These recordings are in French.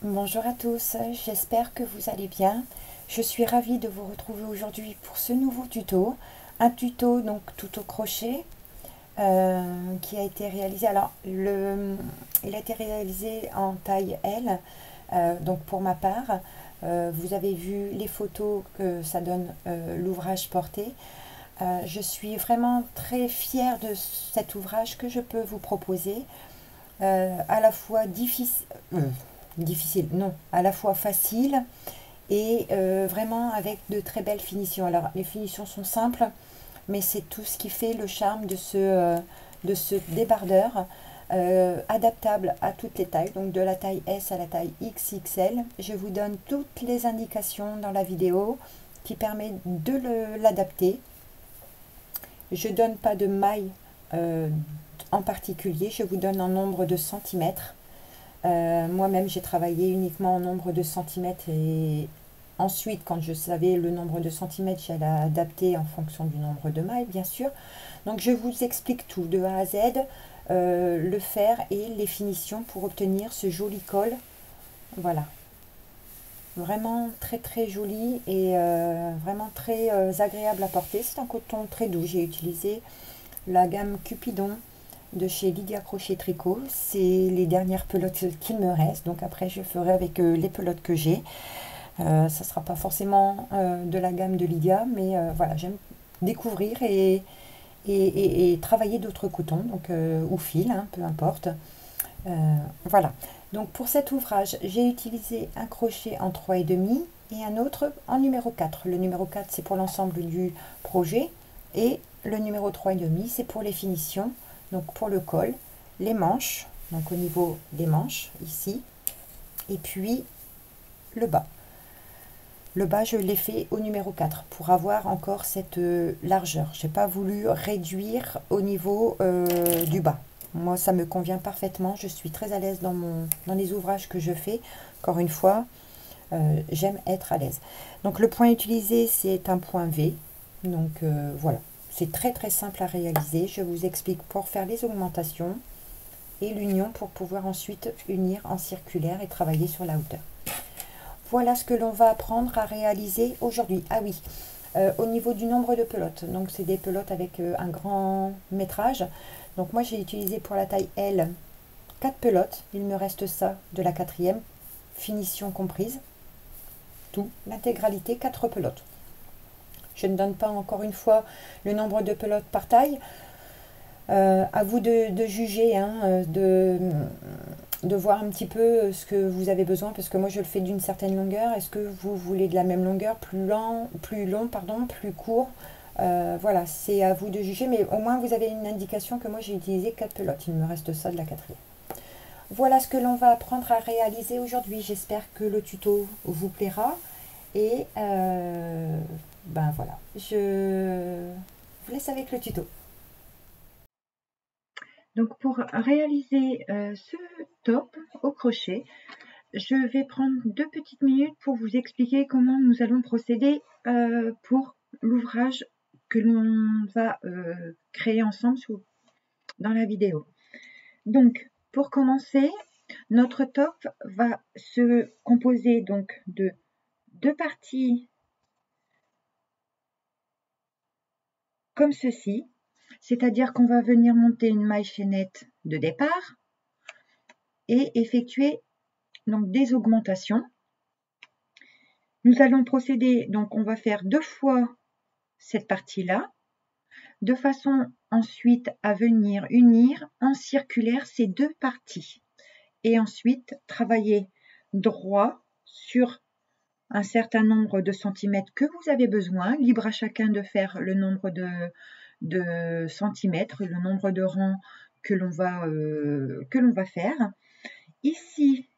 Bonjour à tous, j'espère que vous allez bien. Je suis ravie de vous retrouver aujourd'hui pour ce nouveau tuto. Un tuto donc tout au crochet qui a été réalisé. Il a été réalisé en taille L, donc pour ma part. Vous avez vu les photos que ça donne l'ouvrage porté. Je suis vraiment très fière de cet ouvrage que je peux vous proposer. À la fois difficile, non, à la fois facile et vraiment avec de très belles finitions. Alors les finitions sont simples, mais c'est tout ce qui fait le charme de ce débardeur adaptable à toutes les tailles, donc de la taille S à la taille XXL. Je vous donne toutes les indications dans la vidéo qui permettent de l'adapter. Je ne donne pas de maille en particulier, je vous donne un nombre de centimètres. Moi-même, j'ai travaillé uniquement en nombre de centimètres et ensuite, quand je savais le nombre de centimètres, j'allais adapter en fonction du nombre de mailles, bien sûr. Donc, je vous explique tout de A à Z, le faire et les finitions pour obtenir ce joli col. Voilà, vraiment très très joli et vraiment très agréable à porter. C'est un coton très doux. J'ai utilisé la gamme Cupidon de chez Lydia Crochet Tricot. C'est les dernières pelotes qu'il me reste, donc après je ferai avec les pelotes que j'ai. Ça sera pas forcément de la gamme de Lydia, mais voilà, j'aime découvrir et travailler d'autres cotons, donc ou fil, hein, peu importe. Voilà, donc pour cet ouvrage j'ai utilisé un crochet en 3,5 et un autre en numéro 4. Le numéro 4 c'est pour l'ensemble du projet et le numéro 3,5 c'est pour les finitions, donc pour le col, les manches, donc au niveau des manches ici, et puis le bas. Le bas, je l'ai fait au numéro 4 pour avoir encore cette largeur. Je n'ai pas voulu réduire au niveau du bas. Moi, ça me convient parfaitement. Je suis très à l'aise dans les ouvrages que je fais. Encore une fois, j'aime être à l'aise. Donc, le point utilisé, c'est un point V. Donc, voilà. C'est très, très simple à réaliser. Je vous explique pour faire les augmentations et l'union pour pouvoir ensuite unir en circulaire et travailler sur la hauteur. Voilà ce que l'on va apprendre à réaliser aujourd'hui. Ah oui, au niveau du nombre de pelotes, donc c'est des pelotes avec un grand métrage. Donc moi j'ai utilisé pour la taille L 4 pelotes, il me reste ça de la quatrième, finition comprise, tout, l'intégralité 4 pelotes. Je ne donne pas encore une fois le nombre de pelotes par taille. À vous de juger, hein, de voir un petit peu ce que vous avez besoin, parce que moi je le fais d'une certaine longueur. Est-ce que vous voulez de la même longueur, plus long, plus court? Voilà, c'est à vous de juger, mais au moins vous avez une indication que moi j'ai utilisé 4 pelotes. Il me reste ça de la quatrième. Voilà ce que l'on va apprendre à réaliser aujourd'hui. J'espère que le tuto vous plaira. Et ben voilà, je vous laisse avec le tuto. Donc pour réaliser ce top au crochet, je vais prendre 2 petites minutes pour vous expliquer comment nous allons procéder pour l'ouvrage que l'on va créer ensemble dans la vidéo. Donc pour commencer, notre top va se composer donc de 2 parties comme ceci, c'est-à-dire qu'on va venir monter une maille chaînette de départ et effectuer donc des augmentations. Nous allons procéder, donc on va faire 2 fois cette partie-là, de façon ensuite à venir unir en circulaire ces 2 parties. Et ensuite travailler droit sur un certain nombre de centimètres que vous avez besoin, libre à chacun de faire le nombre de centimètres, le nombre de rangs que l'on va faire. Ici,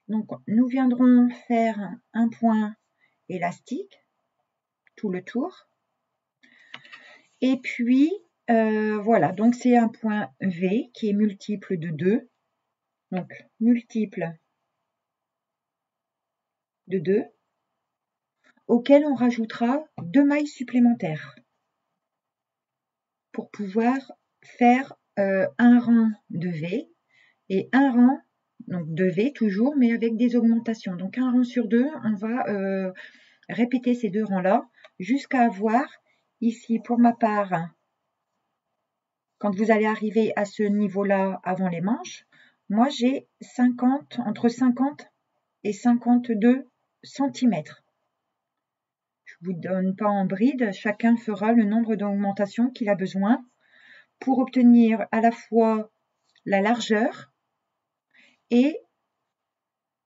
donc, nous viendrons faire un point élastique tout le tour. Et puis, voilà, donc c'est un point V qui est multiple de 2. Donc, multiple de 2, auquel on rajoutera 2 mailles supplémentaires pour pouvoir faire un rang de V et un rang donc 2 V toujours, mais avec des augmentations. Donc un rang sur 2, on va répéter ces 2 rangs-là jusqu'à avoir ici, pour ma part, quand vous allez arriver à ce niveau-là avant les manches, moi j'ai entre 50 et 52 cm. Je ne vous donne pas en bride, chacun fera le nombre d'augmentations qu'il a besoin pour obtenir à la fois la largeur et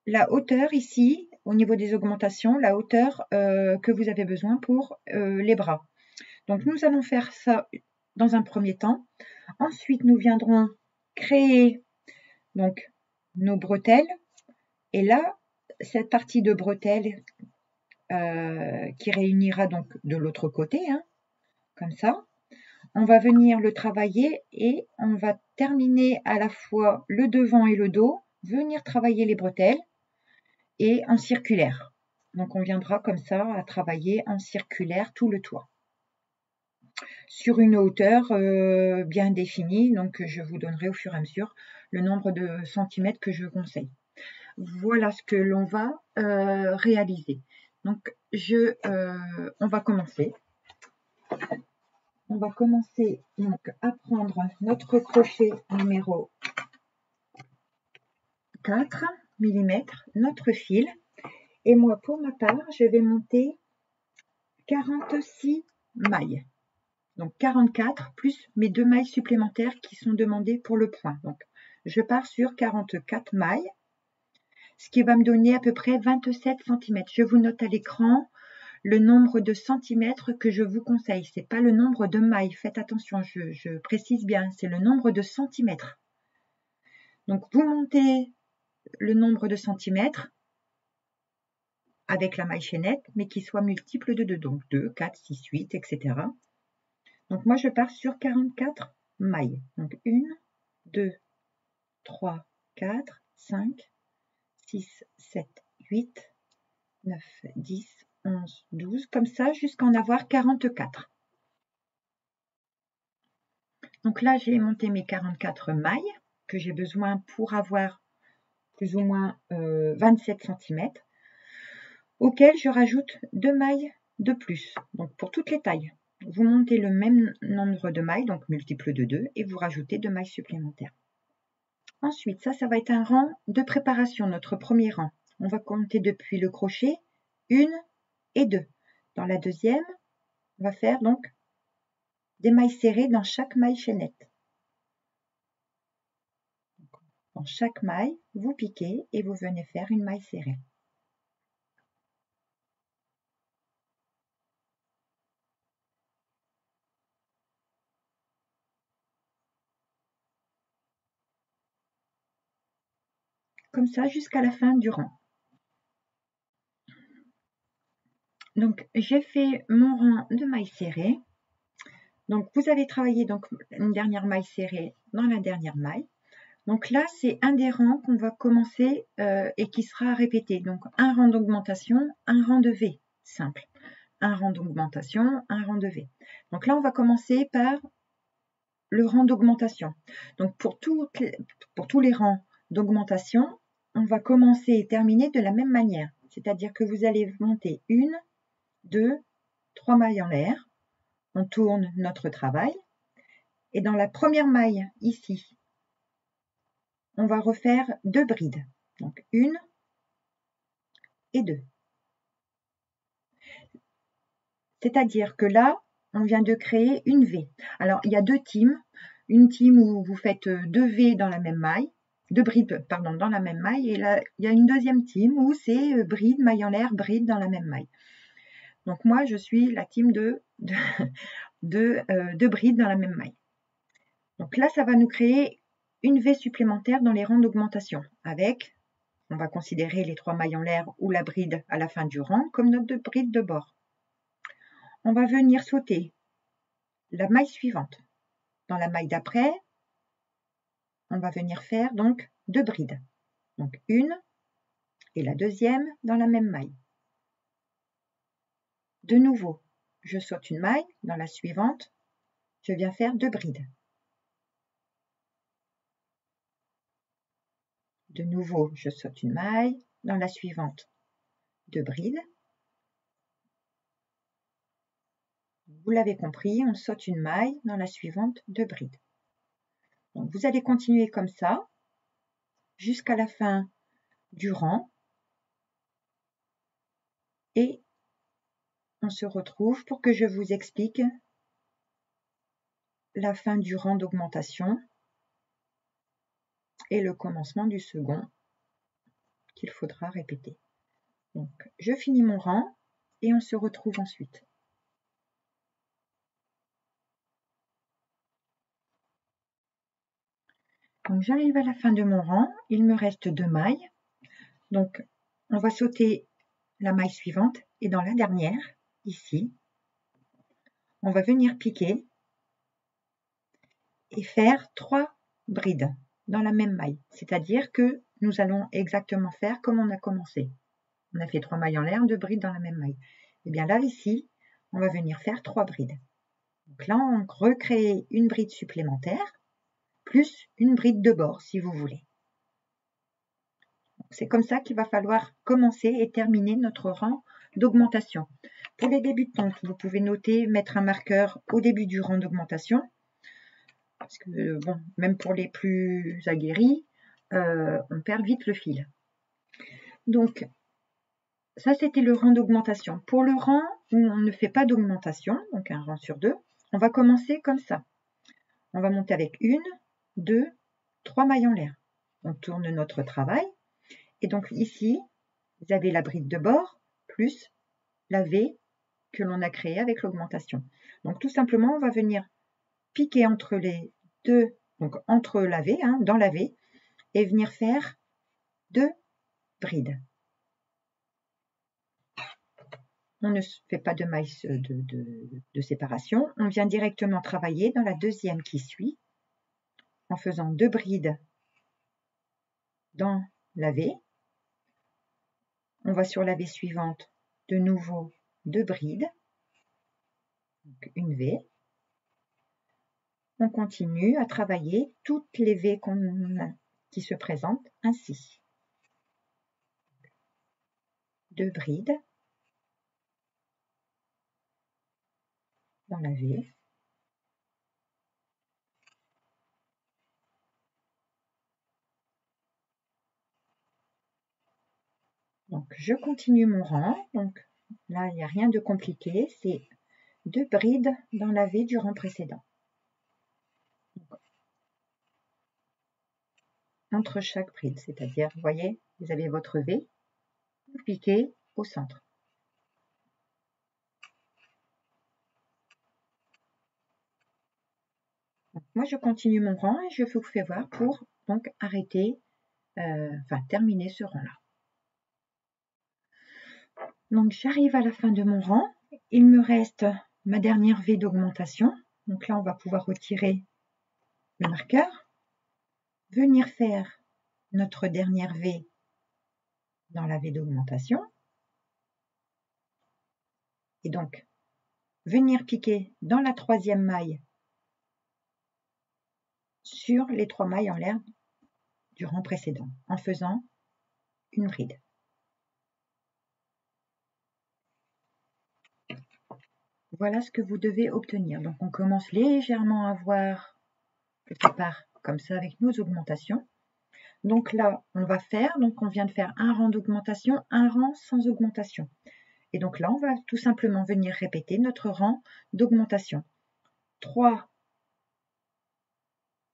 la hauteur ici, au niveau des augmentations, la hauteur que vous avez besoin pour les bras. Donc nous allons faire ça dans un premier temps. Ensuite, nous viendrons créer donc nos bretelles. Et là, cette partie de bretelles qui réunira donc de l'autre côté, hein, comme ça, on va venir le travailler et on va terminer à la fois le devant et le dos, venir travailler les bretelles et en circulaire. Donc on viendra comme ça à travailler en circulaire tout le toit. Sur une hauteur bien définie, donc je vous donnerai au fur et à mesure le nombre de centimètres que je conseille. Voilà ce que l'on va réaliser. Donc on va commencer. On va commencer donc à prendre notre crochet numéro 4 mm, notre fil. Et moi, pour ma part, je vais monter 46 mailles. Donc 44 plus mes 2 mailles supplémentaires qui sont demandées pour le point. Donc je pars sur 44 mailles, ce qui va me donner à peu près 27 cm. Je vous note à l'écran le nombre de centimètres que je vous conseille. Ce n'est pas le nombre de mailles. Faites attention, je précise bien, c'est le nombre de centimètres. Donc vous montez le nombre de centimètres avec la maille chaînette, mais qui soit multiple de 2. Donc 2, 4, 6, 8, etc. Donc moi je pars sur 44 mailles. Donc 1, 2, 3, 4, 5, 6, 7, 8, 9, 10, 11, 12, comme ça jusqu'à en avoir 44. Donc là j'ai monté mes 44 mailles que j'ai besoin pour avoir plus ou moins 27 cm, auxquelles je rajoute 2 mailles de plus, donc pour toutes les tailles. Vous montez le même nombre de mailles, donc multiple de 2, et vous rajoutez 2 mailles supplémentaires. Ensuite, ça va être un rang de préparation, notre premier rang. On va compter depuis le crochet 1 et 2. Dans la deuxième, on va faire donc des mailles serrées dans chaque maille chaînette. Dans chaque maille, vous piquez et vous venez faire une maille serrée. Comme ça jusqu'à la fin du rang. Donc j'ai fait mon rang de mailles serrées. Donc vous avez travaillé donc une dernière maille serrée dans la dernière maille. Donc là c'est un des rangs qu'on va commencer et qui sera répété. Donc un rang d'augmentation, un rang de V simple. Un rang d'augmentation, un rang de V. Donc là on va commencer par le rang d'augmentation. Donc pour tous les rangs d'augmentation, on va commencer et terminer de la même manière. C'est-à-dire que vous allez monter 1, 2, 3 mailles en l'air. On tourne notre travail. Et dans la première maille, ici, on va refaire 2 brides. Donc 1 et 2. C'est-à-dire que là, on vient de créer une V. Alors, il y a 2 teams. Une team où vous faites 2 V dans la même maille. 2 brides, pardon, dans la même maille. Et là, il y a une deuxième team où c'est bride, maille en l'air, bride dans la même maille. Donc moi, je suis la team de brides dans la même maille. Donc là, ça va nous créer une V supplémentaire dans les rangs d'augmentation avec, on va considérer les 3 mailles en l'air ou la bride à la fin du rang comme notre bride de bord. On va venir sauter la maille suivante. Dans la maille d'après, on va venir faire donc 2 brides. Donc une et la deuxième dans la même maille. De nouveau, je saute une maille, dans la suivante, je viens faire 2 brides. De nouveau, je saute une maille. Dans la suivante, 2 brides. Vous l'avez compris, on saute une maille. Dans la suivante, 2 brides. Donc, vous allez continuer comme ça jusqu'à la fin du rang. Et on se retrouve pour que je vous explique la fin du rang d'augmentation et le commencement du second qu'il faudra répéter. Donc, je finis mon rang et on se retrouve ensuite. Donc, j'arrive à la fin de mon rang, il me reste 2 mailles. Donc, on va sauter la maille suivante et dans la dernière, ici, on va venir piquer et faire 3 brides dans la même maille. C'est-à-dire que nous allons exactement faire comme on a commencé. On a fait 3 mailles en l'air, 2 brides dans la même maille. Et bien là, ici, on va venir faire 3 brides. Donc là, on recrée une bride supplémentaire, plus une bride de bord, si vous voulez. C'est comme ça qu'il va falloir commencer et terminer notre rang d'augmentation. Pour les débutantes, vous pouvez noter, mettre un marqueur au début du rang d'augmentation. Parce que, bon, même pour les plus aguerris, on perd vite le fil. Donc, ça, c'était le rang d'augmentation. Pour le rang où on ne fait pas d'augmentation, donc un rang sur 2, on va commencer comme ça. On va monter avec 1, 2, 3 mailles en l'air. On tourne notre travail. Et donc ici, vous avez la bride de bord plus la V que l'on a créée avec l'augmentation. Donc tout simplement, on va venir piquer entre les deux, donc entre la V, dans la V, et venir faire 2 brides. On ne fait pas de mailles de séparation. On vient directement travailler dans la deuxième qui suit en faisant 2 brides dans la V. On va sur la V suivante, de nouveau 2 brides, donc une V. On continue à travailler toutes les V qui se présentent ainsi. 2 brides dans la V. Donc, je continue mon rang. Donc, là, il n'y a rien de compliqué. C'est 2 brides dans la V du rang précédent. Donc, entre chaque bride, c'est-à-dire, vous voyez, vous avez votre V, vous piquez au centre. Donc, moi, je continue mon rang et je vous fais voir pour donc arrêter, terminer ce rang-là. Donc, j'arrive à la fin de mon rang. Il me reste ma dernière V d'augmentation. Donc là, on va pouvoir retirer le marqueur, venir faire notre dernière V dans la V d'augmentation. Et donc, venir piquer dans la troisième maille sur les 3 mailles en l'air du rang précédent en faisant une bride. Voilà ce que vous devez obtenir. Donc, on commence légèrement à voir quelque part comme ça avec nos augmentations. Donc là, on va faire, donc on vient de faire un rang d'augmentation, un rang sans augmentation. Et donc là, on va tout simplement venir répéter notre rang d'augmentation. 3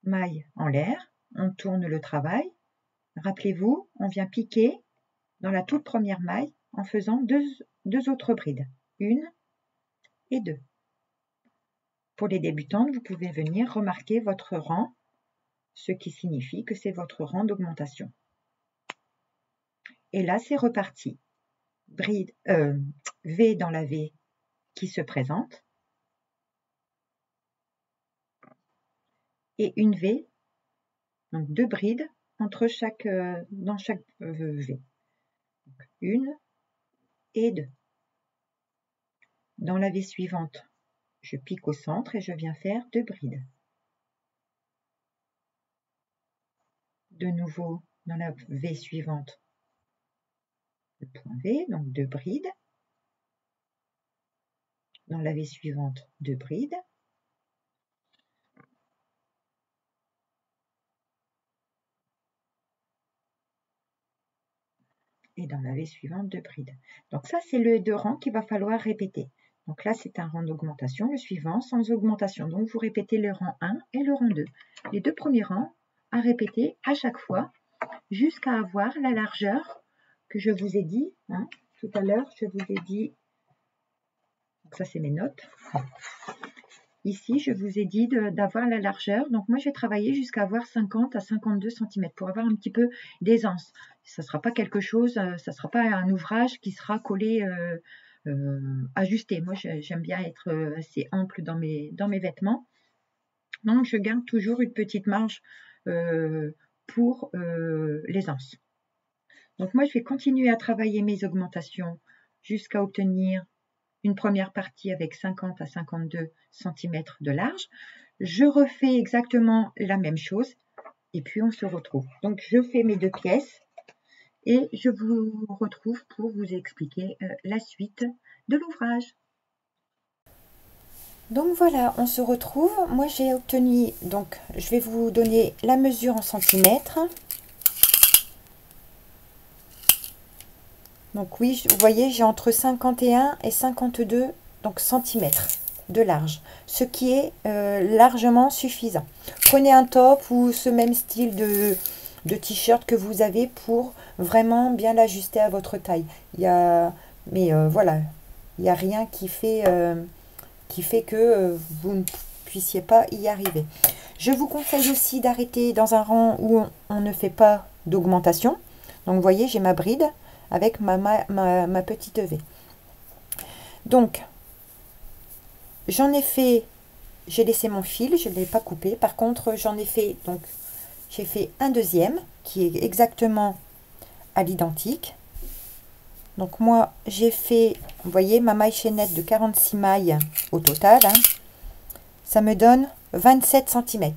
mailles en l'air, on tourne le travail. Rappelez-vous, on vient piquer dans la toute première maille en faisant deux autres brides, 1 et 2. Pour les débutantes, vous pouvez venir remarquer votre rang, ce qui signifie que c'est votre rang d'augmentation. Et là, c'est reparti. Bride, V dans la V qui se présente. Et une V, donc 2 brides entre dans chaque V. Donc, 1 et 2. Dans la V suivante, je pique au centre et je viens faire 2 brides. De nouveau dans la V suivante, le point V, donc 2 brides. Dans la V suivante, 2 brides. Et dans la V suivante, 2 brides. Donc ça, c'est le 2 rangs qu'il va falloir répéter. Donc là, c'est un rang d'augmentation, le suivant sans augmentation. Donc vous répétez le rang 1 et le rang 2. Les 2 premiers rangs à répéter à chaque fois jusqu'à avoir la largeur que je vous ai dit. Hein, tout à l'heure, je vous ai dit, donc ça c'est mes notes. Ici, je vous ai dit d'avoir la largeur. Donc moi, je vais travailler jusqu'à avoir 50 à 52 cm pour avoir un petit peu d'aisance. Ça ne sera pas quelque chose, ça ne sera pas un ouvrage qui sera collé, ajusté. Moi, j'aime bien être assez ample dans mes vêtements. Donc, je garde toujours une petite marge pour l'aisance. Donc moi, je vais continuer à travailler mes augmentations jusqu'à obtenir une première partie avec 50 à 52 cm de large. Je refais exactement la même chose et puis on se retrouve. Donc je fais mes 2 pièces et je vous retrouve pour vous expliquer la suite de l'ouvrage. Donc voilà, on se retrouve. Moi j'ai obtenu, donc je vais vous donner la mesure en centimètres. Donc oui, vous voyez, j'ai entre 51 et 52 donc, centimètres de large, ce qui est largement suffisant. Prenez un top ou ce même style de t-shirt que vous avez pour vraiment bien l'ajuster à votre taille. Voilà, il n'y a rien qui fait que vous ne puissiez pas y arriver. Je vous conseille aussi d'arrêter dans un rang où on ne fait pas d'augmentation. Donc vous voyez, j'ai ma bride avec ma petite V. Donc, j'en ai fait, j'ai laissé mon fil, je ne l'ai pas coupé. Par contre, j'en ai fait, donc, j'ai fait un deuxième qui est exactement à l'identique. Donc, moi, j'ai fait, vous voyez, ma maille chaînette de 46 mailles au total. Hein, ça me donne 27 cm.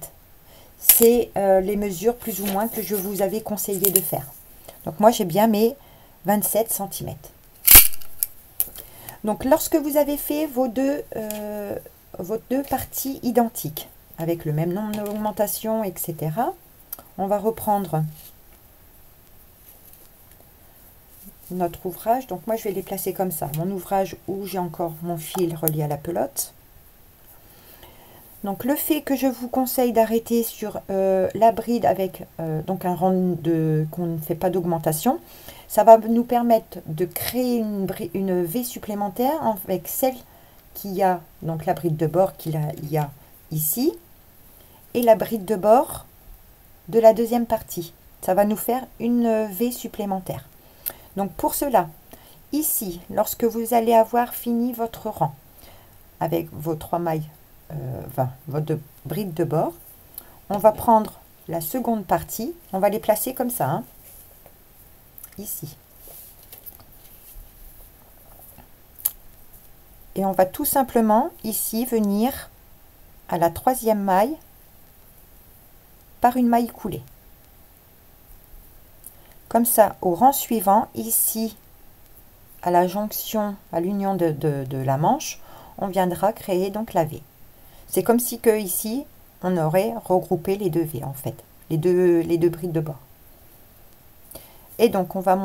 C'est les mesures plus ou moins que je vous avais conseillé de faire. Donc, moi, j'ai bien mes 27 cm. Donc lorsque vous avez fait vos deux parties identiques avec le même nombre d'augmentations, etc., on va reprendre notre ouvrage. Donc moi je vais les placer comme ça, mon ouvrage où j'ai encore mon fil relié à la pelote. Donc le fait que je vous conseille d'arrêter sur la bride avec donc un rang qu'on ne fait pas d'augmentation, ça va nous permettre de créer une V supplémentaire avec celle qu'il y a, donc la bride de bord qu'il y a ici, et la bride de bord de la deuxième partie. Ça va nous faire une V supplémentaire. Donc pour cela, ici, lorsque vous allez avoir fini votre rang avec vos 3 mailles, votre bride de bord, on va prendre la seconde partie, on va les placer comme ça, hein, ici. Et on va tout simplement ici venir à la 3e maille par une maille coulée. Comme ça, au rang suivant, ici, à la jonction, à l'union de la manche, on viendra créer donc la V. C'est comme si que ici, on aurait regroupé les 2 V en fait, les deux brides de bord. Et donc on va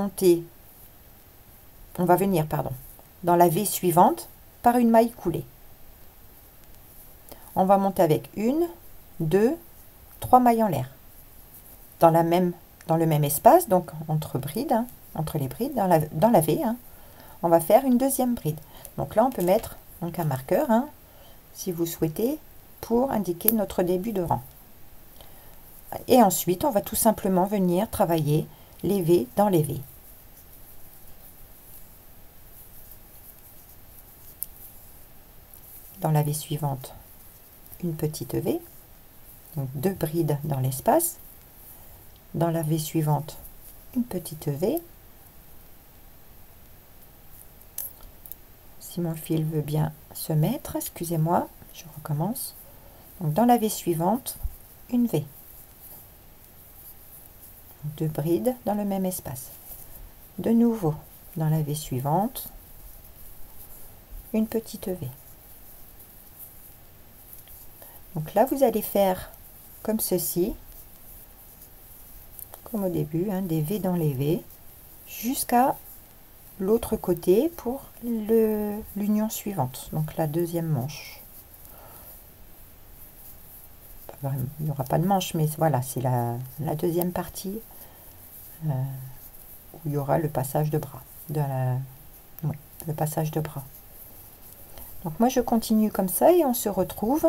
venir dans la V suivante par une maille coulée. On va monter avec 1, 2, 3 mailles en l'air. Dans le même espace, donc entre brides, hein, entre les brides, dans la V, hein, on va faire une deuxième bride. Donc là on peut mettre donc un marqueur, hein, si vous souhaitez, pour indiquer notre début de rang. Et ensuite on va tout simplement venir travailler les V dans les V. Dans la V suivante, une petite V, donc 2 brides dans l'espace. Dans la V suivante, une petite V. Si mon fil veut bien se mettre, excusez-moi, je recommence. Donc dans la V suivante, une V. 2 brides dans le même espace. De nouveau, dans la V suivante, une petite V. Donc là, vous allez faire comme ceci, comme au début, hein, des V dans les V, jusqu'à l'autre côté pour l'union suivante, donc la deuxième manche. Il n'y aura pas de manche, mais voilà, c'est la deuxième partie où il y aura le passage de bras. Le passage de bras. Donc moi je continue comme ça et on se retrouve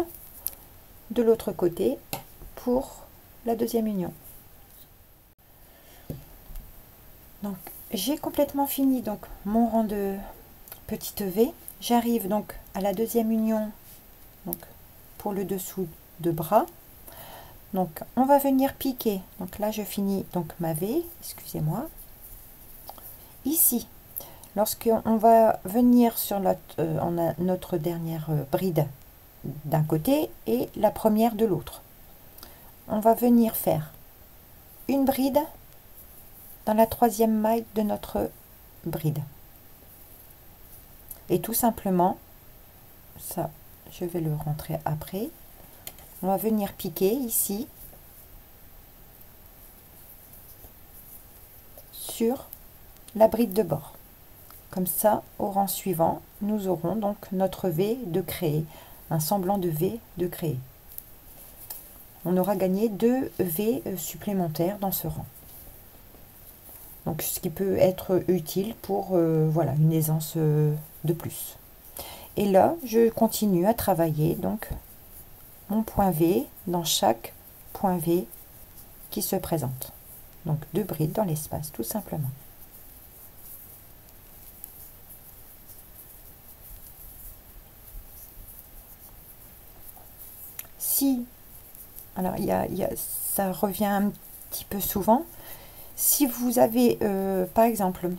de l'autre côté pour la deuxième union. Donc j'ai complètement fini donc mon rang de petite V. J'arrive donc à la deuxième union donc pour le dessous de bras. Donc on va venir piquer. Donc là je finis donc ma V, excusez-moi. Ici, lorsqu'on va venir sur on a notre dernière bride d'un côté et la première de l'autre. On va venir faire une bride dans la troisième maille de notre bride. Et tout simplement, ça, je vais le rentrer après. On va venir piquer ici sur la bride de bord. Comme ça, au rang suivant, nous aurons donc notre V de créer, un semblant de V de créer. On aura gagné 2 V supplémentaires dans ce rang. Donc, ce qui peut être utile pour voilà, une aisance de plus. Et là, je continue à travailler donc mon point V dans chaque point V qui se présente. Donc 2 brides dans l'espace, tout simplement. Si, alors ça revient un petit peu souvent, si vous avez, par exemple,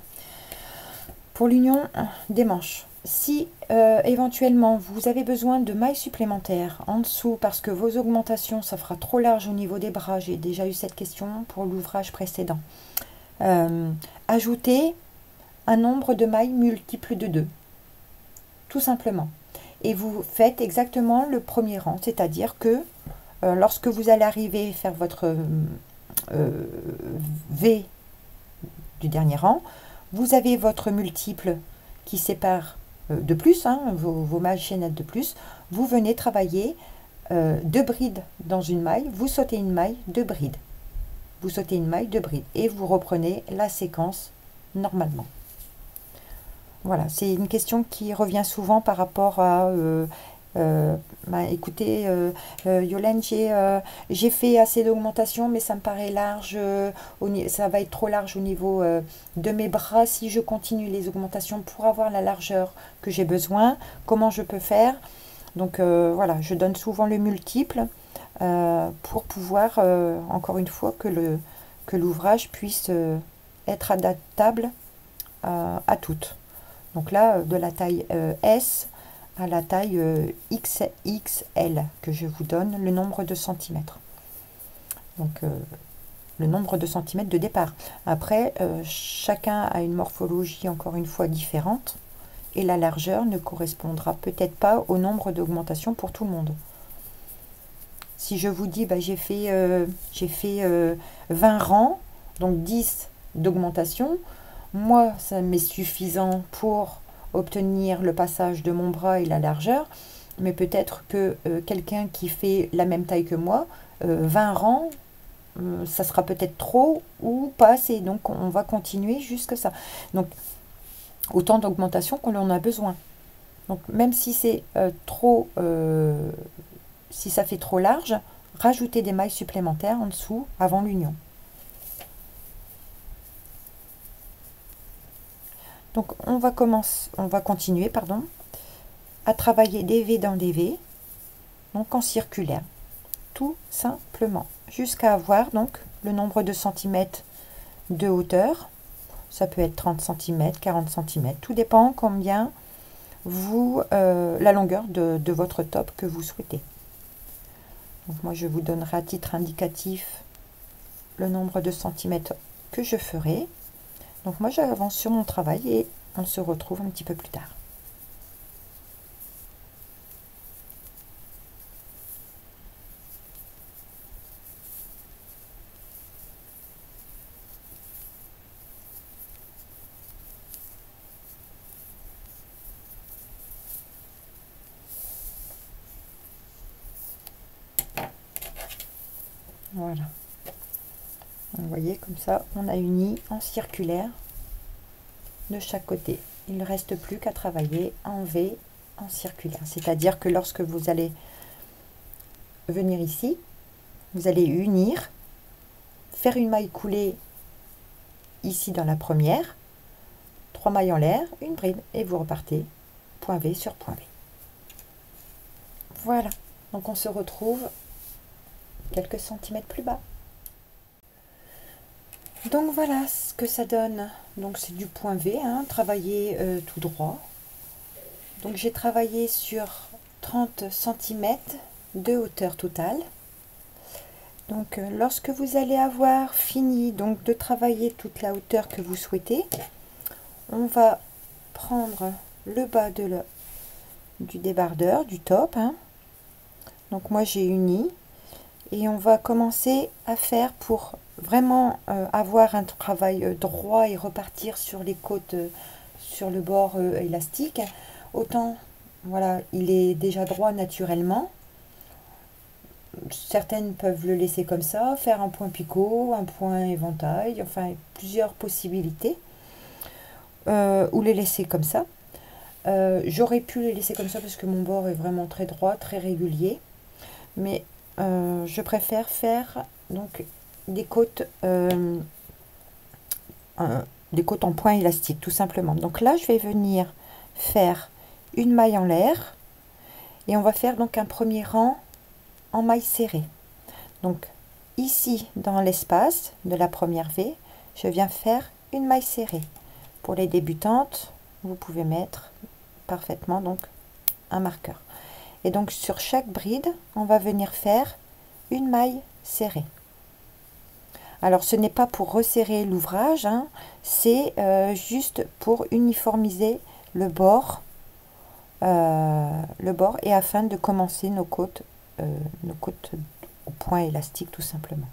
pour l'union des manches, si éventuellement vous avez besoin de mailles supplémentaires en dessous parce que vos augmentations, ça fera trop large au niveau des bras, j'ai déjà eu cette question pour l'ouvrage précédent, ajoutez un nombre de mailles multiple de 2, tout simplement. Et vous faites exactement le premier rang, c'est-à-dire que lorsque vous allez arriver à faire votre V du dernier rang, vous avez votre multiple qui sépare de plus, hein, vos mailles chaînettes de plus. Vous venez travailler 2 brides dans une maille, vous sautez une maille, 2 brides. Vous sautez une maille, 2 brides. Et vous reprenez la séquence normalement. Voilà, c'est une question qui revient souvent par rapport à écoutez, Yolène, j'ai fait assez d'augmentation, mais ça me paraît large, ça va être trop large au niveau de mes bras. Si je continue les augmentations pour avoir la largeur que j'ai besoin, comment je peux faire? Donc voilà, je donne souvent le multiple pour pouvoir, encore une fois, que l'ouvrage puisse être adaptable à toutes. Donc là, de la taille S à la taille XXL, que je vous donne le nombre de centimètres. Donc, le nombre de centimètres de départ. Après, chacun a une morphologie, encore une fois, différente. Et la largeur ne correspondra peut-être pas au nombre d'augmentations pour tout le monde. Si je vous dis, bah, j'ai fait 20 rangs, donc 10 d'augmentation, moi, ça m'est suffisant pour obtenir le passage de mon bras et la largeur, mais peut-être que quelqu'un qui fait la même taille que moi, 20 rangs, ça sera peut-être trop ou pas assez. Donc, on va continuer jusque ça. Donc, autant d'augmentation qu'on en a besoin. Donc, même si c'est trop, si ça fait trop large, rajoutez des mailles supplémentaires en dessous avant l'union. Donc on va continuer à travailler des V dans des V, donc en circulaire, tout simplement, jusqu'à avoir donc le nombre de centimètres de hauteur. Ça peut être 30 cm, 40 cm, tout dépend combien la longueur de votre top que vous souhaitez. Donc moi je vous donnerai à titre indicatif le nombre de centimètres que je ferai. Donc moi j'avance sur mon travail et on se retrouve un petit peu plus tard. Voilà. Vous voyez, comme ça, on a uni en circulaire de chaque côté. Il ne reste plus qu'à travailler en V en circulaire. C'est-à-dire que lorsque vous allez venir ici, vous allez unir, faire une maille coulée ici dans la première, 3 mailles en l'air, une bride, et vous repartez point V sur point V. Voilà. Donc on se retrouve quelques centimètres plus bas. Donc voilà ce que ça donne. Donc c'est du point V, hein, travaillé tout droit. Donc j'ai travaillé sur 30 cm de hauteur totale. Donc lorsque vous allez avoir fini donc de travailler toute la hauteur que vous souhaitez, on va prendre le bas du débardeur, du top, hein. Donc moi j'ai uni et on va commencer à faire pour vraiment avoir un travail droit et repartir sur les côtes, sur le bord élastique. Autant voilà, il est déjà droit naturellement. Certaines peuvent le laisser comme ça, faire un point picot, un point éventail, enfin plusieurs possibilités, ou les laisser comme ça. J'aurais pu les laisser comme ça parce que mon bord est vraiment très droit, très régulier, mais je préfère faire donc des côtes en point élastique tout simplement. Donc là je vais venir faire une maille en l'air et on va faire donc un premier rang en maille serrée. Donc ici dans l'espace de la première V, je viens faire une maille serrée. Pour les débutantes, vous pouvez mettre parfaitement donc un marqueur. Et donc sur chaque bride, on va venir faire une maille serrée. Alors ce n'est pas pour resserrer l'ouvrage, hein, c'est juste pour uniformiser le bord et afin de commencer nos côtes au point élastique tout simplement.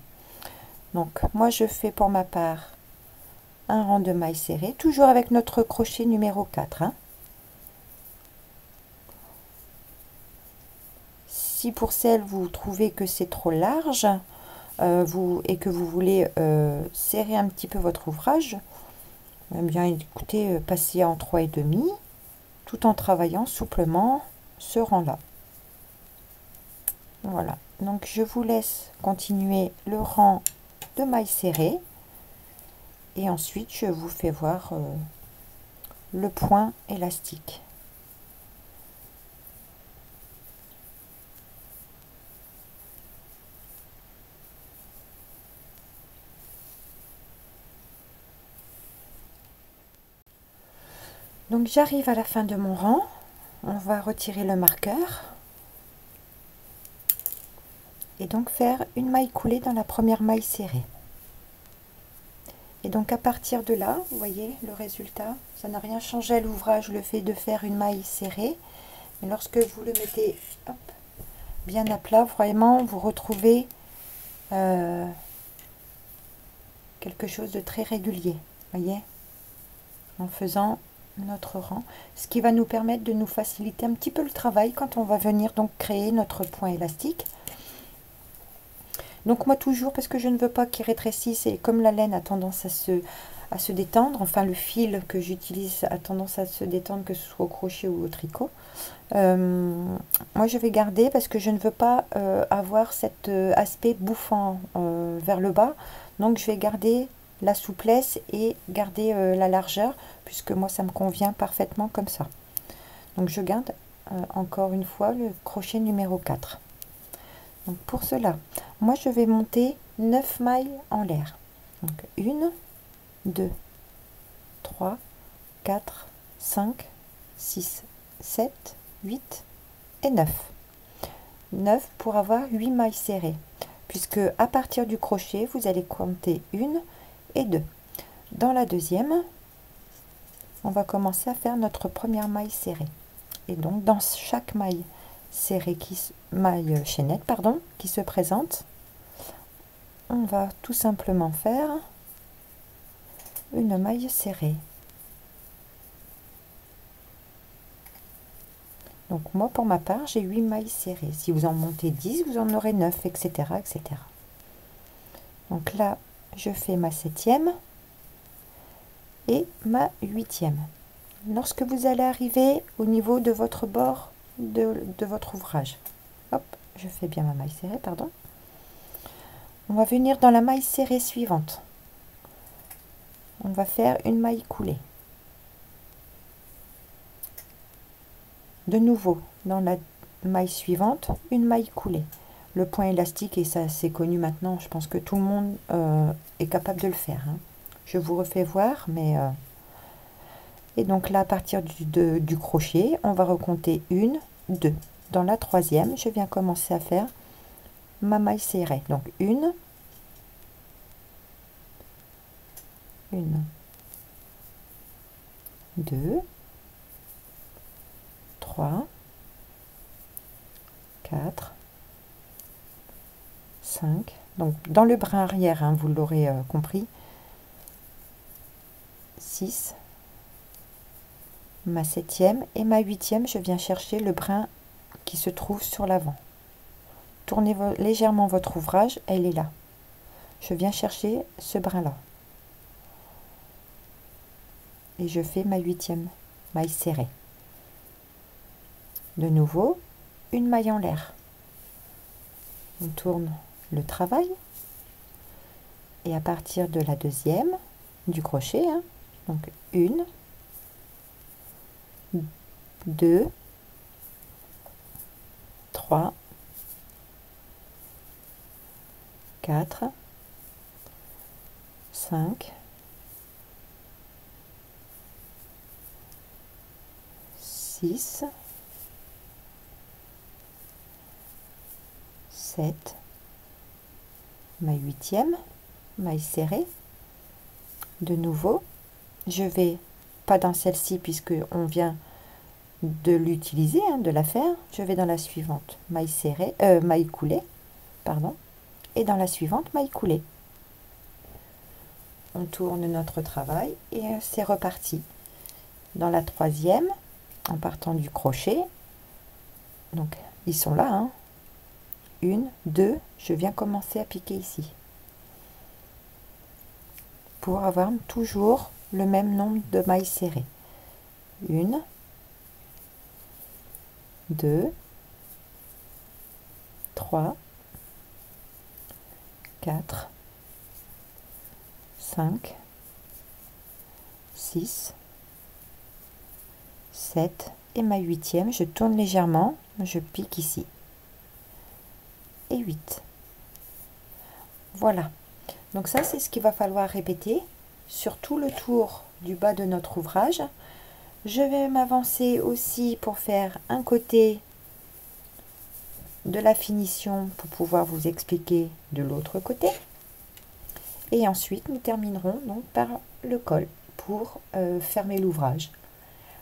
Donc moi je fais pour ma part un rang de mailles serrées, toujours avec notre crochet numéro 4. Hein. Si pour celle vous trouvez que c'est trop large et que vous voulez serrer un petit peu votre ouvrage, eh bien écoutez, passez en 3,5 tout en travaillant souplement ce rang là. Voilà, donc je vous laisse continuer le rang de mailles serrées et ensuite je vous fais voir le point élastique. Donc j'arrive à la fin de mon rang, on va retirer le marqueur et donc faire une maille coulée dans la première maille serrée. Et donc à partir de là, vous voyez le résultat, ça n'a rien changé à l'ouvrage, le fait de faire une maille serrée. Mais lorsque vous le mettez hop, bien à plat, vraiment vous retrouvez quelque chose de très régulier, voyez, en faisant notre rang, ce qui va nous permettre de nous faciliter un petit peu le travail quand on va venir donc créer notre point élastique. Donc moi toujours, parce que je ne veux pas qu'il rétrécisse et comme la laine a tendance à se détendre, enfin le fil que j'utilise a tendance à se détendre, que ce soit au crochet ou au tricot, moi je vais garder parce que je ne veux pas avoir cet aspect bouffant vers le bas, donc je vais garder la souplesse et garder la largeur, puisque moi ça me convient parfaitement comme ça. Donc je garde encore une fois le crochet numéro 4. Donc pour cela, moi je vais monter 9 mailles en l'air. Donc 1, 2, 3, 4, 5, 6, 7, 8 et 9. 9 pour avoir 8 mailles serrées. puisque à partir du crochet, vous allez compter 1 et 2. Dans la deuxième, on va commencer à faire notre première maille serrée. Et donc, dans chaque maille serrée, maille chaînette, pardon, qui se présente, on va tout simplement faire une maille serrée. Donc moi, pour ma part, j'ai 8 mailles serrées. Si vous en montez 10, vous en aurez 9, etc., etc. Donc là, je fais ma 7e et ma 8e. Lorsque vous allez arriver au niveau de votre bord de votre ouvrage, hop, je fais bien ma maille serrée, pardon. On va venir dans la maille serrée suivante. On va faire une maille coulée. De nouveau, dans la maille suivante, une maille coulée. Le point élastique, et ça c'est connu maintenant, je pense que tout le monde est capable de le faire. Hein. Je vous refais voir, mais... Et donc là, à partir du crochet, on va recompter 1, 2. Dans la troisième, je viens commencer à faire ma maille serrée. Donc 1, 2, 3, 4, 5. Donc dans le brin arrière, hein, vous l'aurez compris. 6. Ma 7e et ma 8e, je viens chercher le brin qui se trouve sur l'avant. Tournez légèrement votre ouvrage, elle est là. Je viens chercher ce brin-là. Et je fais ma 8e maille serrée. De nouveau, une maille en l'air. On tourne le travail. Et à partir de la deuxième, du crochet, hein, donc 1, 2, 3, 4, 5, 6, 7, ma 8e maille serrée. De nouveau, je vais pas dans celle-ci puisque on vient de l'utiliser, hein, de la faire. Je vais dans la suivante, maille serrée, maille coulée, pardon, et dans la suivante, maille coulée. On tourne notre travail et c'est reparti. Dans la troisième, en partant du crochet, donc ils sont là, hein. 1, 2, je viens commencer à piquer ici pour avoir toujours le même nombre de mailles serrées. 1, 2, 3, 4, 5, 6, 7 et ma 8e, je tourne légèrement, je pique ici. Et 8. Voilà. Donc ça, c'est ce qu'il va falloir répéter sur tout le tour du bas de notre ouvrage. Je vais m'avancer aussi pour faire un côté de la finition pour pouvoir vous expliquer de l'autre côté. Et ensuite, nous terminerons donc par le col pour fermer l'ouvrage.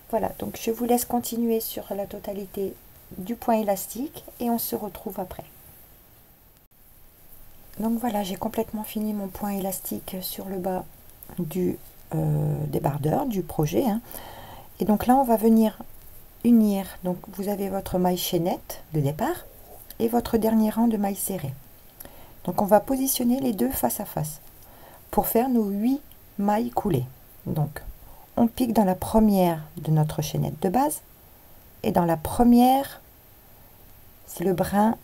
Voilà, donc je vous laisse continuer sur la totalité du point élastique et on se retrouve après. Donc voilà, j'ai complètement fini mon point élastique sur le bas du débardeur, du projet. Hein. Et donc là, on va venir unir. Donc vous avez votre maille chaînette de départ et votre dernier rang de mailles serrées. Donc on va positionner les deux face à face pour faire nos 8 mailles coulées. Donc on pique dans la première de notre chaînette de base et dans la première, c'est le brin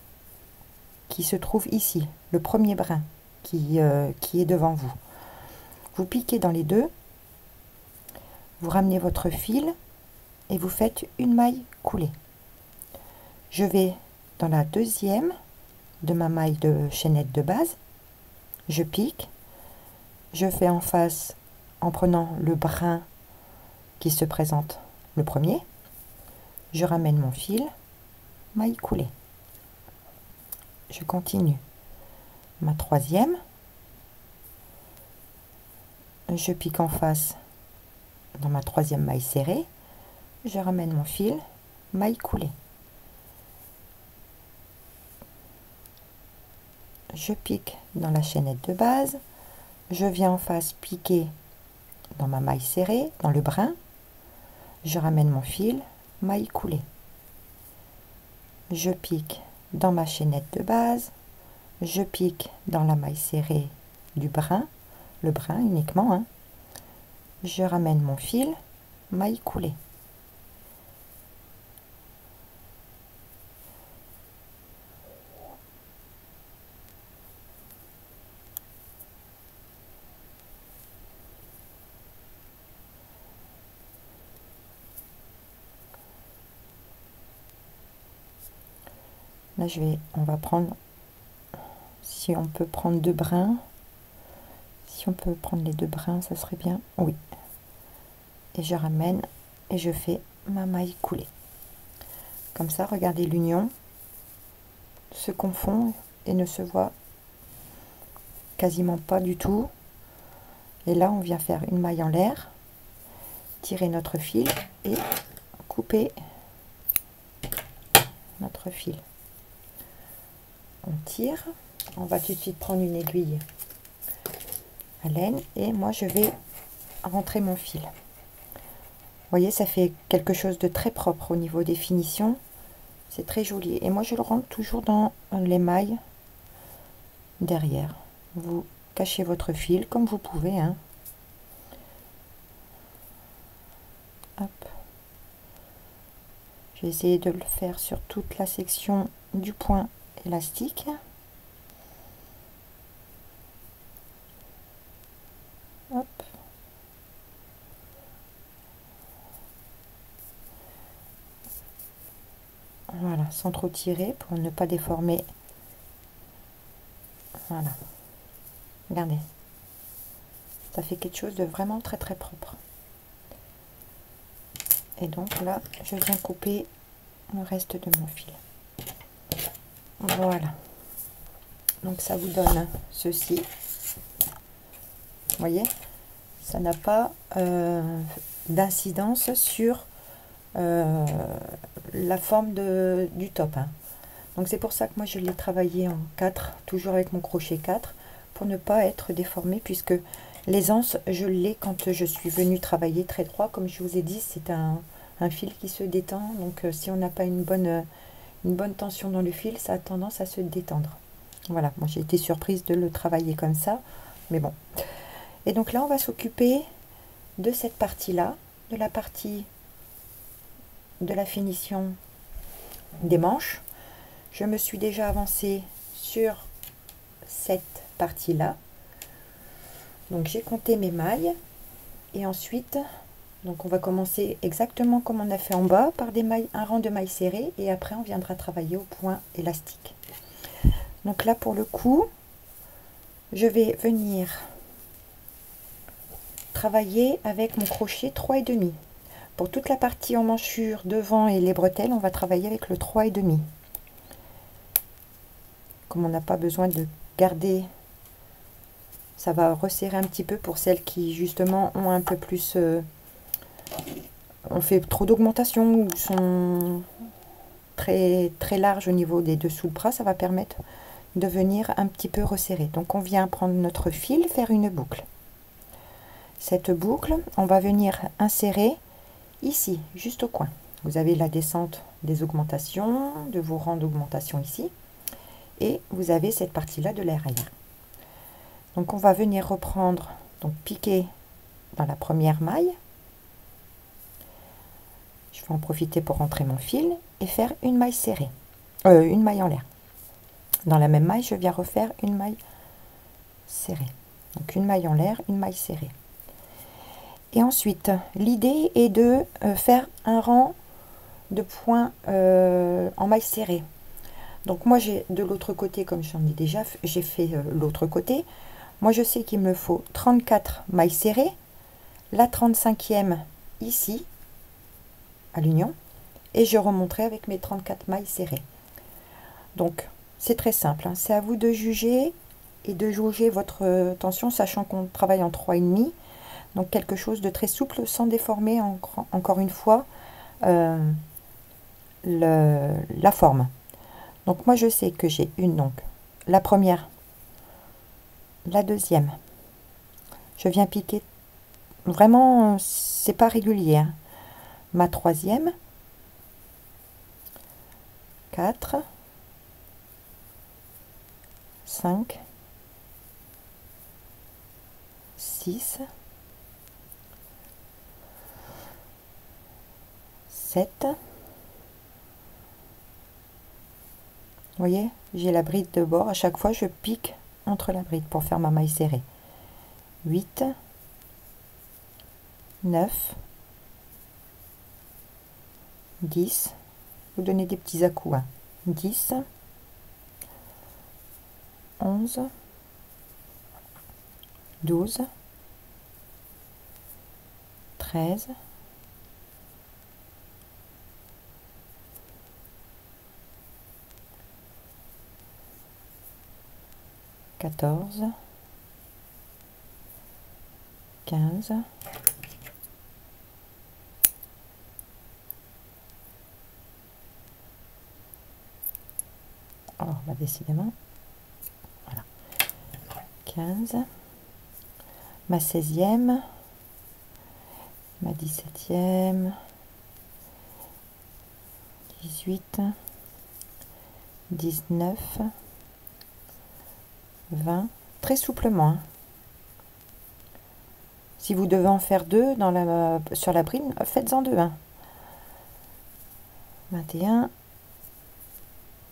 qui se trouve ici, le premier brin qui est devant vous. Vous piquez dans les deux, vous ramenez votre fil et vous faites une maille coulée. Je vais dans la deuxième de ma maille de chaînette de base, je pique, je fais en face en prenant le brin qui se présente le premier, je ramène mon fil, maille coulée. Je continue. ma troisième, je pique en face dans ma troisième maille serrée, je ramène mon fil, maille coulée, je pique dans la chaînette de base, je viens en face piquer dans ma maille serrée, dans le brin, je ramène mon fil, maille coulée, je pique dans ma chaînette de base, je pique dans la maille serrée du brin, le brin uniquement, hein. Je ramène mon fil, maille coulée. Là, on va prendre, si on peut prendre 2 brins, si on peut prendre les 2 brins, ça serait bien, oui. Et je ramène et je fais ma maille coulée. Comme ça, regardez, l'union se confond et ne se voit quasiment pas du tout. Et là, on vient faire une maille en l'air, tirer notre fil et couper notre fil. On tire, on va tout de suite prendre une aiguille à laine et moi je vais rentrer mon fil. Vous voyez, ça fait quelque chose de très propre au niveau des finitions, c'est très joli. Et moi je le rentre toujours dans les mailles derrière. Vous cachez votre fil comme vous pouvez, hein. Hop. Je vais essayer de le faire sur toute la section du point élastique. Hop. Voilà, sans trop tirer pour ne pas déformer. Voilà. Regardez. Ça fait quelque chose de vraiment très très propre. Et donc là, je viens couper le reste de mon fil. Voilà. Donc ça vous donne ceci. Vous voyez, ça n'a pas d'incidence sur la forme du top, hein. Donc c'est pour ça que moi je l'ai travaillé en 4, toujours avec mon crochet 4, pour ne pas être déformé, puisque l'aisance je l'ai quand je suis venue travailler très droit. Comme je vous ai dit, c'est un fil qui se détend, donc si on n'a pas une bonne tension dans le fil, ça a tendance à se détendre. Voilà, moi j'ai été surprise de le travailler comme ça, mais bon. Et donc là on va s'occuper de cette partie là, de la partie de la finition des manches. Je me suis déjà avancée sur cette partie là, donc j'ai compté mes mailles et ensuite donc on va commencer exactement comme on a fait en bas, par des mailles, un rang de mailles serrées, et après on viendra travailler au point élastique. Donc là pour le coup je vais venir travailler avec mon crochet 3,5. Pour toute la partie emmanchure devant et les bretelles, on va travailler avec le 3,5. Comme on n'a pas besoin de garder, ça va resserrer un petit peu pour celles qui justement ont un peu plus, on fait trop d'augmentation ou sont très très larges au niveau des dessous de bras, ça va permettre de venir un petit peu resserrer. Donc on vient prendre notre fil, faire une boucle. Cette boucle, on va venir insérer ici, juste au coin. Vous avez la descente des augmentations, de vos rangs d'augmentation ici, et vous avez cette partie-là de l'arrière. Donc on va venir reprendre, donc piquer dans la première maille. Je vais en profiter pour rentrer mon fil et faire une maille serrée, une maille en l'air. Dans la même maille, je viens refaire une maille serrée. Donc une maille en l'air, une maille serrée. Et ensuite, l'idée est de faire un rang de points en maille serrée. Donc moi, j'ai de l'autre côté, comme j'en ai déjà fait, j'ai fait l'autre côté. Moi, je sais qu'il me faut 34 mailles serrées, la 35e ici, à l'union, et je remonterai avec mes 34 mailles serrées. Donc, c'est très simple, hein. C'est à vous de juger et de jauger votre tension, sachant qu'on travaille en 3,5. Donc quelque chose de très souple sans déformer encore une fois la forme. Donc moi je sais que j'ai donc la première, la deuxième. Je viens piquer, vraiment c'est pas régulier, hein. Ma troisième, 4, 5, 6, 7. Vous voyez, j'ai la bride de bord. À chaque fois, je pique entre la bride pour faire ma maille serrée. 8, 9, 10. Vous donnez des petits à-coups, hein. 10, 11, 12, 13, 14, 15, décidément, voilà, 15, ma 16e, ma 17e, 18, 19, 20, très souplement, hein. Si vous devez en faire 2 sur la bride, faites-en 2, hein. 21,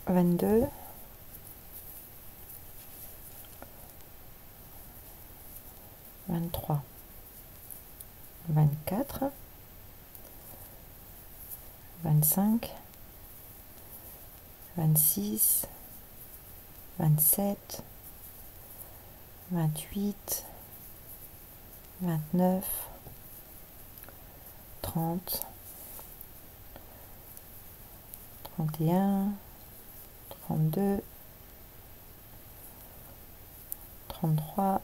22, 23, 24, 25, 26, 27, 28, 29, 30, 31, 32, 33,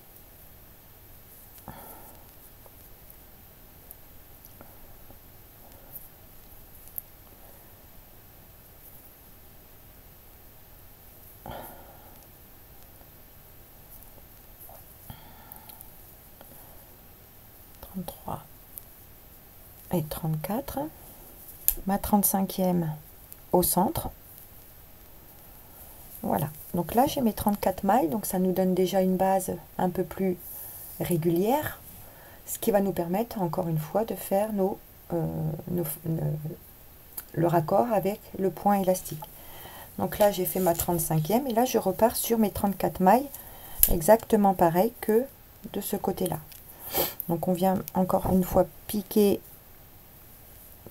33 et 34, ma 35e au centre. Voilà, donc là j'ai mes 34 mailles, donc ça nous donne déjà une base un peu plus régulière, ce qui va nous permettre encore une fois de faire le raccord avec le point élastique. Donc là j'ai fait ma 35e et là je repars sur mes 34 mailles, exactement pareil que de ce côté là. Donc on vient encore une fois piquer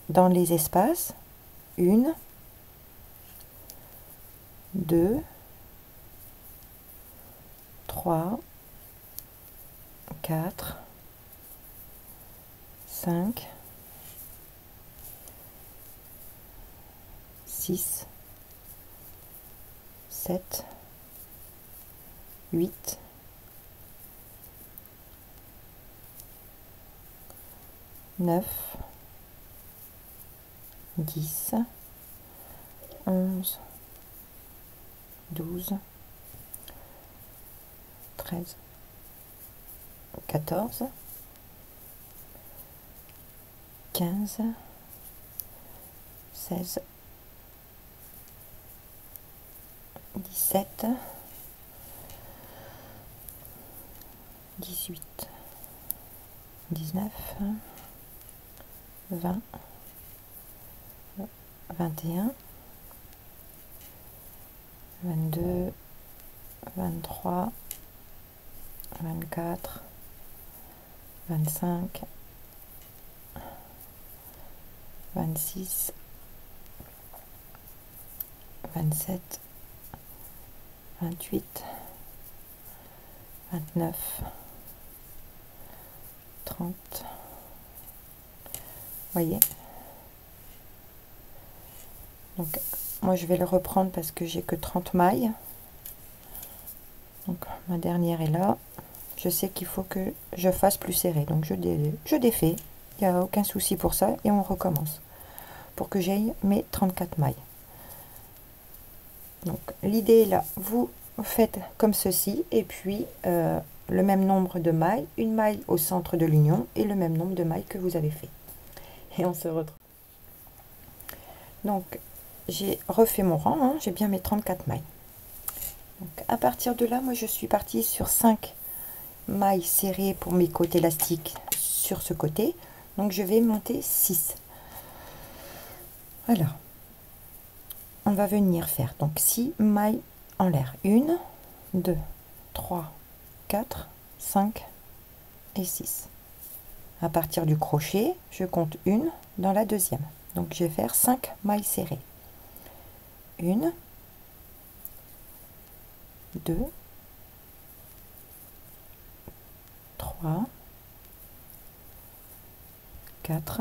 dans les espaces, 1, 2, 3, 4, 5, 6, 7, 8, 9, 10, 11, 12, 13, 14, 15, 16, 17, 18, 19, 20, 21, 22, 23, 24, 25, 26, 27, 28, 29, 30. Voyez, donc moi je vais le reprendre parce que j'ai que 30 mailles, Donc ma dernière est là. Je sais qu'il faut que je fasse plus serré, donc je défais, il n'y a aucun souci pour ça, et on recommence pour que j'aille mes 34 mailles. Donc l'idée est là, vous faites comme ceci, et puis le même nombre de mailles, une maille au centre de l'union, et le même nombre de mailles que vous avez fait. Et on se retrouve. Donc j'ai refait mon rang, hein, j'ai bien mes 34 mailles. Donc à partir de là, moi je suis partie sur 5 mailles serrées pour mes côtés élastiques sur ce côté, donc je vais monter 6. Alors on va venir faire donc 6 mailles en l'air, 1 2 3 4 5 et 6. À partir du crochet, je compte une dans la deuxième, donc je vais faire 5 mailles serrées, 1 2 3 4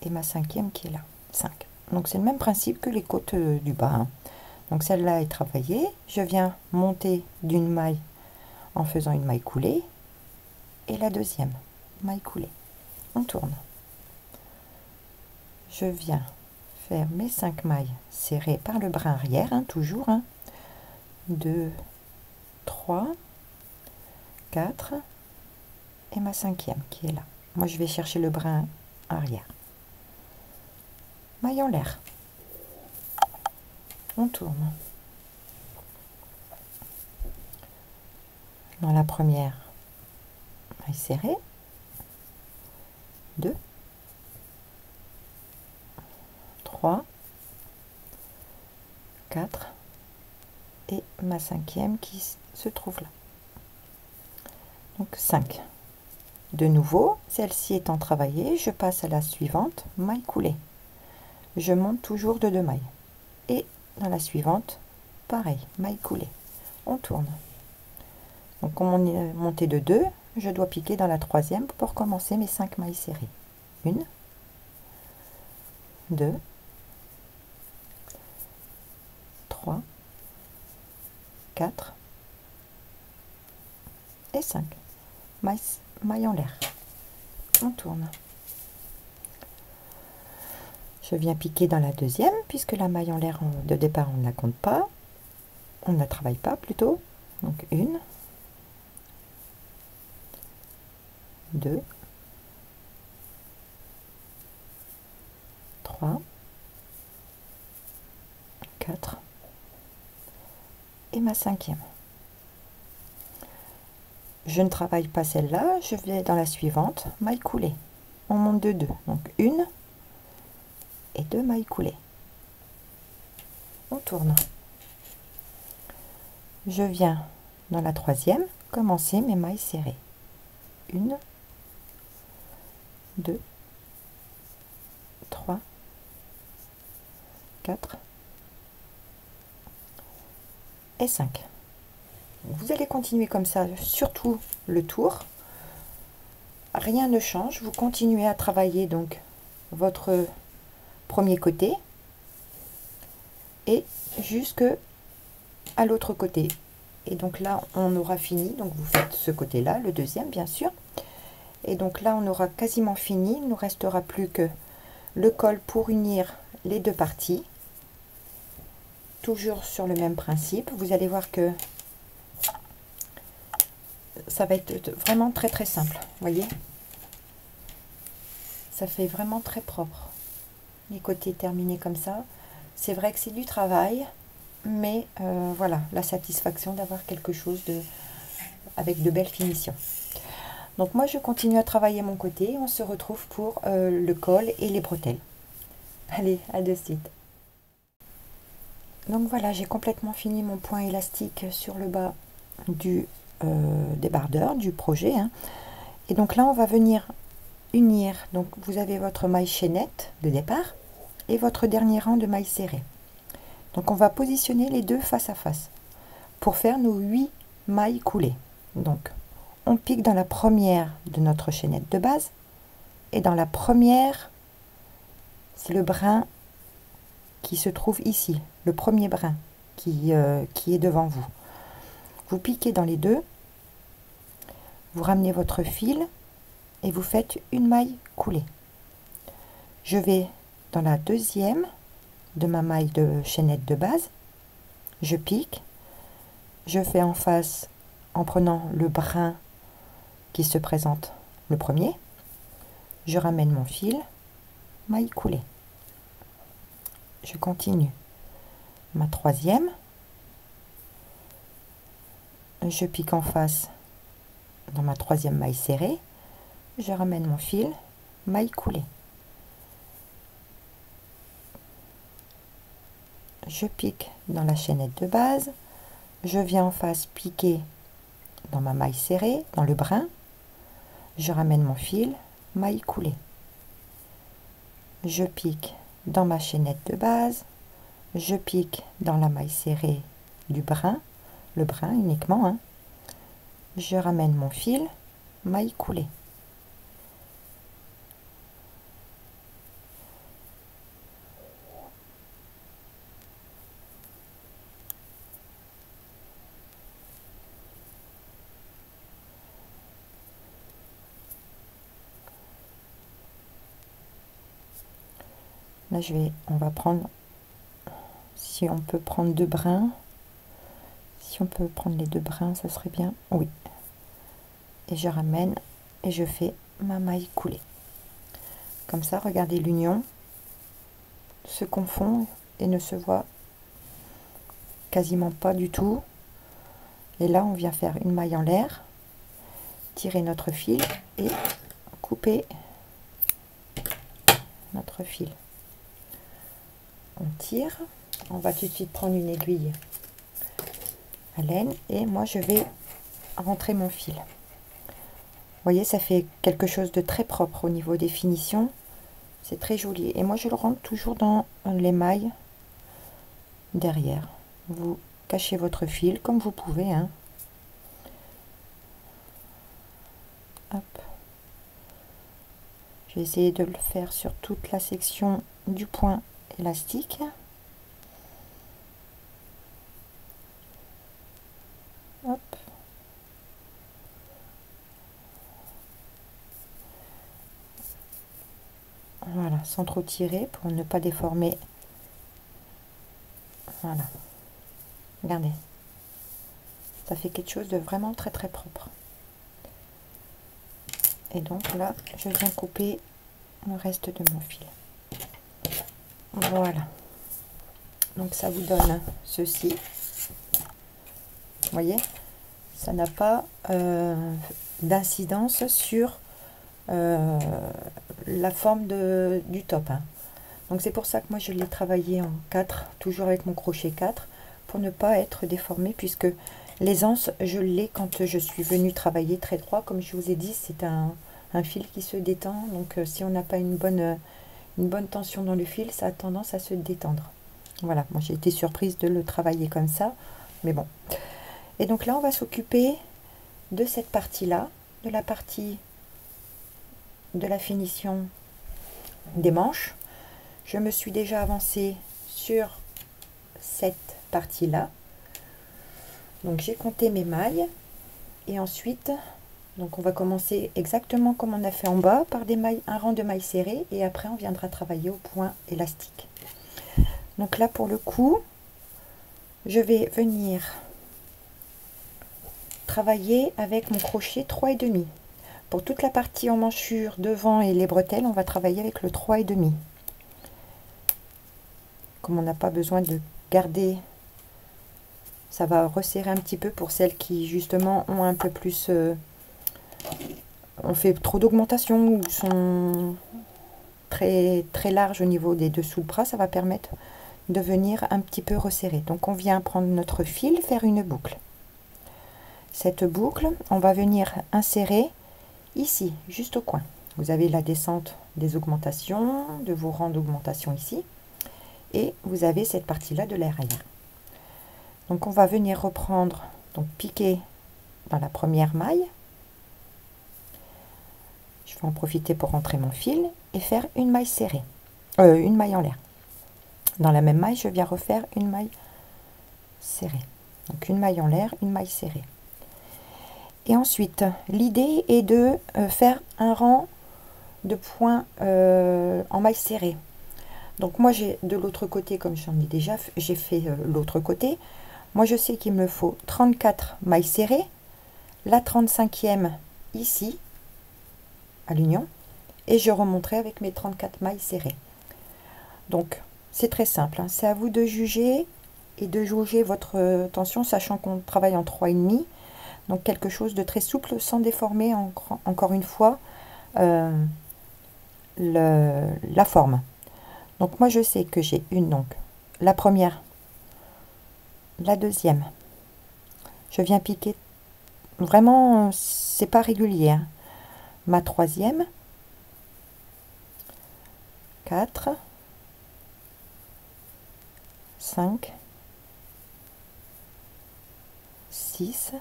et ma cinquième qui est là, 5. Donc c'est le même principe que les côtes du bas, hein. Donc celle-là est travaillée, je viens monter d'une maille en faisant une maille coulée, et la deuxième maille coulée, on tourne, je viens faire mes 5 mailles serrées par le brin arrière, hein, toujours, hein. 2 3 4 et ma cinquième qui est là. Moi je vais chercher le brin arrière, maille en l'air, on tourne. Dans la première maille serrée, 2 3 4 et ma cinquième qui se trouve là, donc 5. De nouveau, celle-ci étant travaillée, je passe à la suivante, maille coulée, je monte toujours de 2 mailles, et dans la suivante pareil, maille coulée, on tourne. Donc comme on est monté de 2, je dois piquer dans la troisième pour commencer mes 5 mailles serrées, 1 2 3 4 et 5 mailles en l'air, on tourne. Je viens piquer dans la deuxième, puisque la maille en l'air de départ on ne la compte pas, on ne la travaille pas plutôt, donc 1 2 3 4 et ma cinquième. Je ne travaille pas celle-là, je vais dans la suivante, maille coulée, on monte de 2, donc 1 et 2 mailles coulées, on tourne. Je viens dans la troisième commencer mes mailles serrées, 1 2 3 4 et 5. Vous allez continuer comme ça sur tout le tour, rien ne change, vous continuez à travailler donc votre premier côté et jusque à l'autre côté, et donc là on aura fini. Donc vous faites ce côté là, le deuxième bien sûr, et donc là on aura quasiment fini. Il ne nous restera plus que le col pour unir les deux parties, toujours sur le même principe. Vous allez voir que ça va être vraiment très très simple, voyez, ça fait vraiment très propre, les côtés terminés comme ça. C'est vrai que c'est du travail, mais voilà, la satisfaction d'avoir quelque chose avec de belles finitions. Donc moi je continue à travailler mon côté, on se retrouve pour le col et les bretelles. Allez, à de suite. Donc voilà, j'ai complètement fini mon point élastique sur le bas du débardeur du projet, hein. Et donc là on va venir unir, donc vous avez votre maille chaînette de départ et votre dernier rang de mailles serrées. Donc on va positionner les deux face à face pour faire nos 8 mailles coulées. Donc on pique dans la première de notre chaînette de base, et dans la première, c'est le brin qui se trouve ici, le premier brin. qui est devant vous. Vous piquez dans les deux, vous ramenez votre fil et vous faites une maille coulée. Je vais dans la deuxième de ma maille de chaînette de base, je pique, je fais en face en prenant le brin qui se présente le premier, je ramène mon fil, maille coulée. Je continue ma troisième, je pique en face dans ma troisième maille serrée, je ramène mon fil, maille coulée. Je pique dans la chaînette de base, je viens en face piquer dans ma maille serrée, dans le brin, je ramène mon fil, maille coulée. Je pique dans ma chaînette de base, je pique dans la maille serrée du brin, le brin uniquement, hein. Je ramène mon fil, maille coulée. Là, on va prendre, si on peut prendre deux brins, si on peut prendre les deux brins, ça serait bien, oui. Et je ramène et je fais ma maille coulée. Comme ça, regardez, l'union se confond et ne se voit quasiment pas du tout. Et là, on vient faire une maille en l'air, tirer notre fil et couper notre fil. On tire, on va tout de suite prendre une aiguille à laine et moi je vais rentrer mon fil. Vous voyez, ça fait quelque chose de très propre au niveau des finitions, c'est très joli. Et moi je le rentre toujours dans les mailles derrière. Vous cachez votre fil comme vous pouvez, hein. Hop. Je vais essayer de le faire sur toute la section du point élastique. Hop. Voilà, sans trop tirer pour ne pas déformer. Voilà. Regardez. Ça fait quelque chose de vraiment très très propre. Et donc là, je viens couper le reste de mon fil. Voilà. Donc ça vous donne ceci. Vous voyez, ça n'a pas d'incidence sur la forme du top, hein. Donc c'est pour ça que moi je l'ai travaillé en 4, toujours avec mon crochet 4, pour ne pas être déformé, puisque l'aisance, je l'ai quand je suis venue travailler très droit. Comme je vous ai dit, c'est un fil qui se détend, donc si on n'a pas une bonne tension dans le fil, ça a tendance à se détendre. Voilà, moi j'ai été surprise de le travailler comme ça, mais bon. Et donc là, on va s'occuper de cette partie-là, de la partie de la finition des manches. Je me suis déjà avancée sur cette partie-là. Donc j'ai compté mes mailles et ensuite, donc on va commencer exactement comme on a fait en bas, par des mailles, un rang de mailles serrées, et après on viendra travailler au point élastique. Donc là pour le coup, je vais venir travailler avec mon crochet 3,5. Pour toute la partie emmanchure devant et les bretelles, on va travailler avec le 3,5. Comme on n'a pas besoin de garder, ça va resserrer un petit peu pour celles qui justement ont un peu plus, on fait trop d'augmentation ou sont très très larges au niveau des dessous de bras, ça va permettre de venir un petit peu resserrer. Donc on vient prendre notre fil, faire une boucle. Cette boucle, on va venir insérer ici, juste au coin. Vous avez la descente des augmentations, de vos rangs d'augmentation ici, et vous avez cette partie-là de l'air arrière. Donc on va venir reprendre, donc piquer dans la première maille. Je vais en profiter pour rentrer mon fil et faire une maille serrée, une maille en l'air. Dans la même maille, je viens refaire une maille serrée. Donc une maille en l'air, une maille serrée. Et ensuite, l'idée est de faire un rang de points en maille serrée. Donc moi j'ai de l'autre côté, comme j'en ai déjà fait, j'ai fait l'autre côté. Moi je sais qu'il me faut 34 mailles serrées, la 35e ici, à l'union, et je remonterai avec mes 34 mailles serrées. Donc c'est très simple, hein. C'est à vous de juger et de jauger votre tension, sachant qu'on travaille en 3,5, donc quelque chose de très souple sans déformer encore une fois la forme. Donc moi je sais que j'ai donc la première, la deuxième, je viens piquer vraiment, c'est pas régulier, hein. Ma troisième, 4, 5, 6,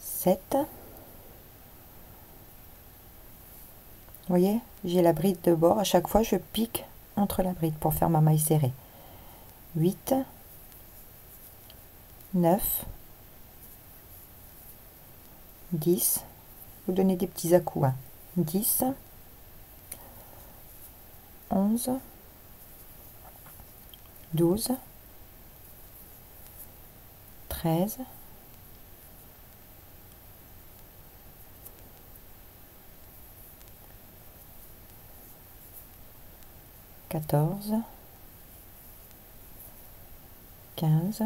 7. Vous voyez, j'ai la bride de bord. À chaque fois, je pique entre la bride pour faire ma maille serrée. 8, 9, 10. Vous donnez des petits à-coups, hein. 10, 11, 12, 13, 14, 15,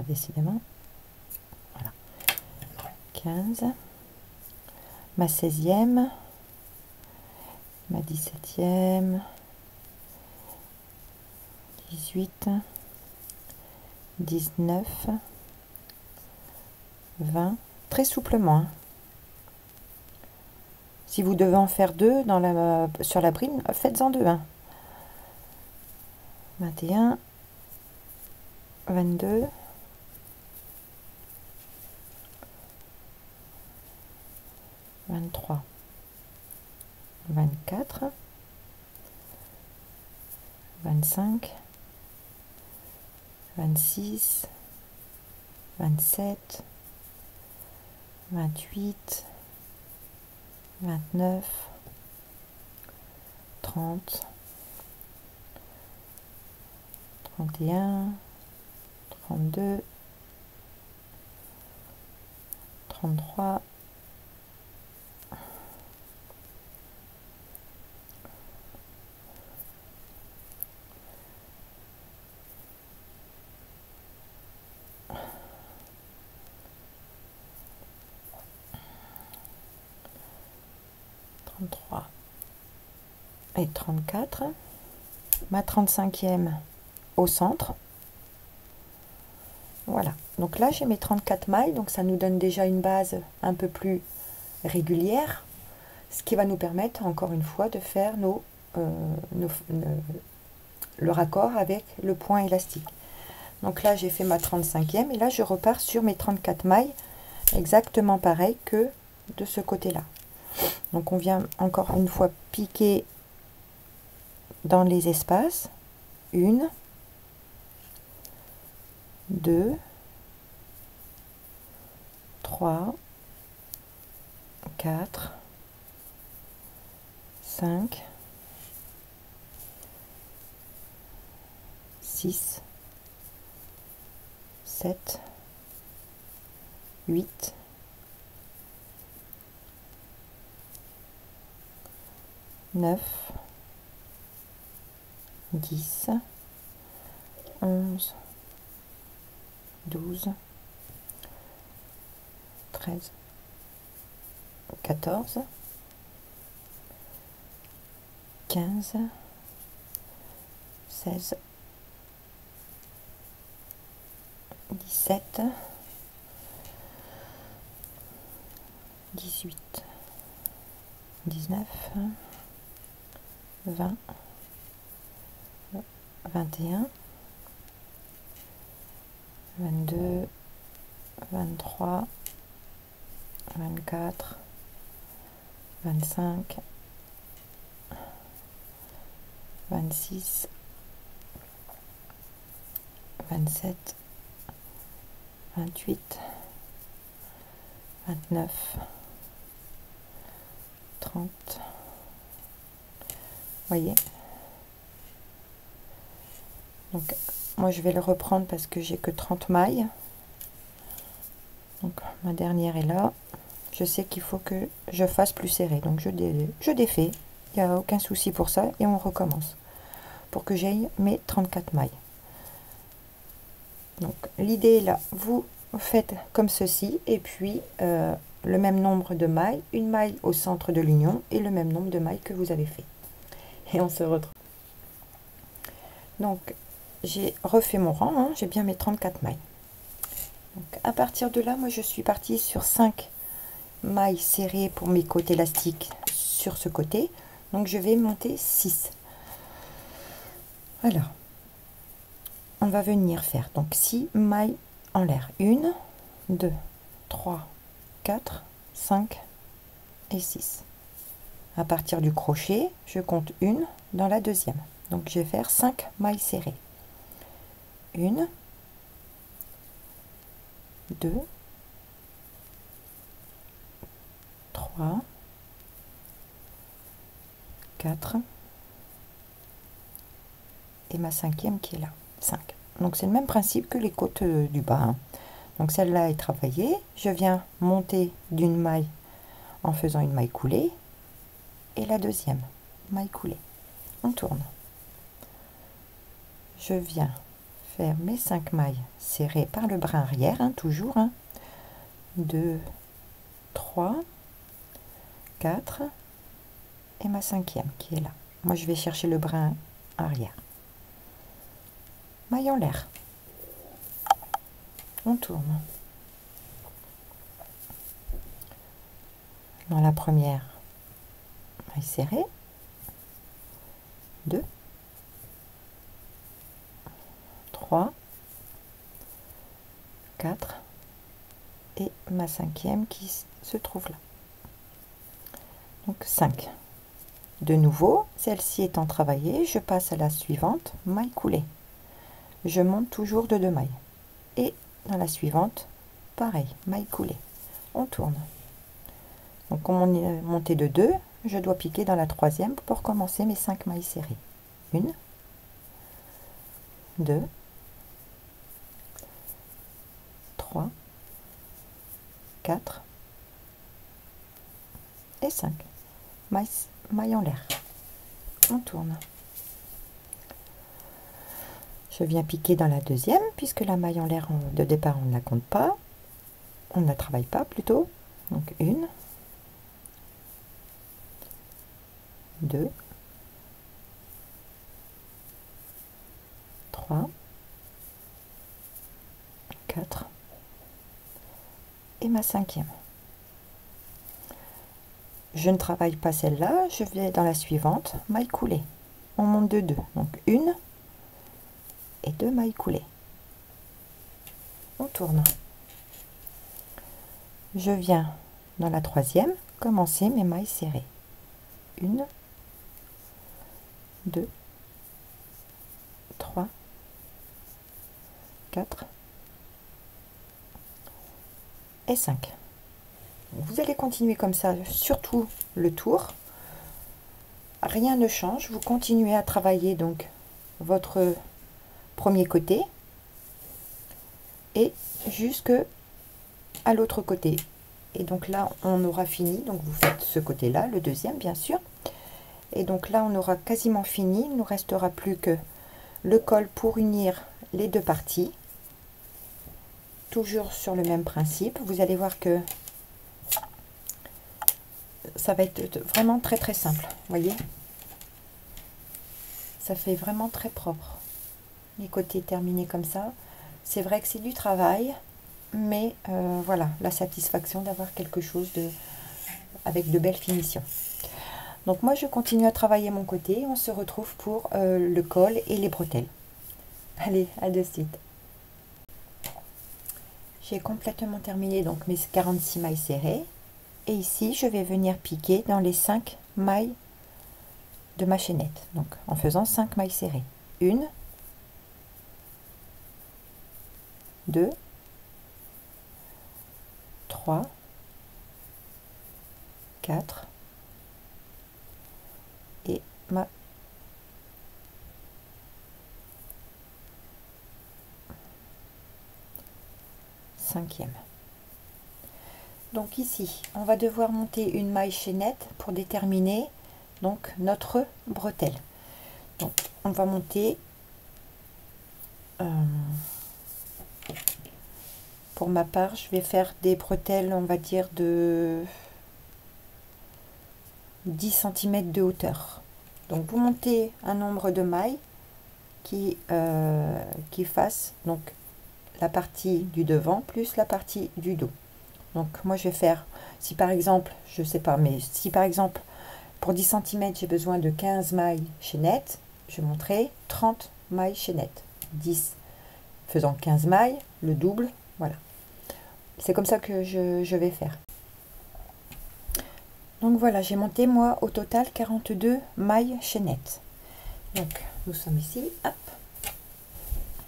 décidément, voilà, 15, ma 16e, ma 17e, 18, 19, 20, très souplement, hein. Si vous devez en faire deux sur la bride, faites-en deux, hein. 21, 22, 23, 24, 25, 26, 27, 28, 29, 30, 31, 32, 33, 33 et 34. Ma 35e au centre. Voilà, donc là j'ai mes 34 mailles, donc ça nous donne déjà une base un peu plus régulière, ce qui va nous permettre encore une fois de faire le raccord avec le point élastique. Donc là j'ai fait ma 35e et là je repars sur mes 34 mailles, exactement pareil que de ce côté là. Donc on vient encore une fois piquer dans les espaces, 1, 2, 3, 4, 5, 6, 7, 8, 9, 10, 11, 12, 13, 14, 15, 16, 17, 18, 19, 20, 21, 22, 23, 24, 25, 26, 27, 28, 29, 30. Voyez. Donc moi je vais le reprendre parce que j'ai que 30 mailles. Donc ma dernière est là. Je sais qu'il faut que je fasse plus serré, donc je défais, il n'y a aucun souci pour ça, et on recommence pour que j'aille mes 34 mailles. Donc l'idée est là, vous faites comme ceci, et puis le même nombre de mailles, une maille au centre de l'union et le même nombre de mailles que vous avez fait, et on se retrouve. Donc j'ai refait mon rang, hein, j'ai bien mes 34 mailles. Donc à partir de là, moi je suis partie sur 5 mailles serrées pour mes côtés élastiques sur ce côté, donc je vais monter 6. Alors on va venir faire donc 6 mailles en l'air, 1, 2, 3, 4, 5 et 6. À partir du crochet, je compte une dans la deuxième, donc je vais faire 5 mailles serrées, 1, 2, 3, 4 et ma cinquième qui est là, 5. Donc c'est le même principe que les côtes du bas, hein. Donc celle-là est travaillée, je viens monter d'une maille en faisant une maille coulée et la deuxième maille coulée. On tourne. Je viens faire mes 5 mailles serrées par le brin arrière, hein, toujours, hein. 2, 3, 4 et ma cinquième qui est là. Moi je vais chercher le brin arrière. Maille en l'air. On tourne. Dans la première, maille serrée, 2, 3, 4 et ma cinquième qui se trouve là. Donc 5. De nouveau, celle-ci étant travaillée, je passe à la suivante, maille coulée. Je monte toujours de 2 mailles. Et dans la suivante, pareil, maille coulée. On tourne. Donc comme on est monté de 2, je dois piquer dans la troisième pour commencer mes 5 mailles serrées. 1, 2, 3, 4 et 5. Maille en l'air. On tourne. Je viens piquer dans la deuxième, puisque la maille en l'air de départ, on ne la compte pas. On ne la travaille pas plutôt. Donc 1, 2, 3, 4 et ma cinquième. Je ne travaille pas celle-là, je vais dans la suivante, maille coulée. On monte de 2, donc 1 et 2 mailles coulées. On tourne. Je viens dans la troisième commencer mes mailles serrées. 1, 2, 3, 4 et 5. Vous allez continuer comme ça, surtout le tour. Rien ne change, vous continuez à travailler donc votre premier côté et jusque à l'autre côté. Et donc là, on aura fini. Donc vous faites ce côté-là, le deuxième bien sûr. Et donc là, on aura quasiment fini. Il ne nous restera plus que le col pour unir les deux parties. Toujours sur le même principe. Vous allez voir que ça va être vraiment très très simple. Voyez, ça fait vraiment très propre. Les côtés terminés comme ça. C'est vrai que c'est du travail, mais voilà, la satisfaction d'avoir quelque chose avec de belles finitions. Donc moi je continue à travailler mon côté. On se retrouve pour le col et les bretelles. Allez, à de suite. J'ai complètement terminé donc mes 46 mailles serrées. Et ici, je vais venir piquer dans les 5 mailles de ma chaînette. Donc, en faisant 5 mailles serrées. 1, 2, 3, 4 et ma cinquième. Donc ici, on va devoir monter une maille chaînette pour déterminer donc notre bretelle. Donc on va monter pour ma part, je vais faire des bretelles, on va dire de 10 cm de hauteur. Donc vous montez un nombre de mailles qui fasse donc la partie du devant plus la partie du dos. Donc moi je vais faire, si par exemple, je sais pas, mais si par exemple pour 10 cm j'ai besoin de 15 mailles chaînettes, je monterai 30 mailles chaînettes. 10 faisant 15 mailles, le double, voilà. C'est comme ça que je vais faire. Donc voilà, j'ai monté moi au total 42 mailles chaînettes. Donc nous sommes ici, hop,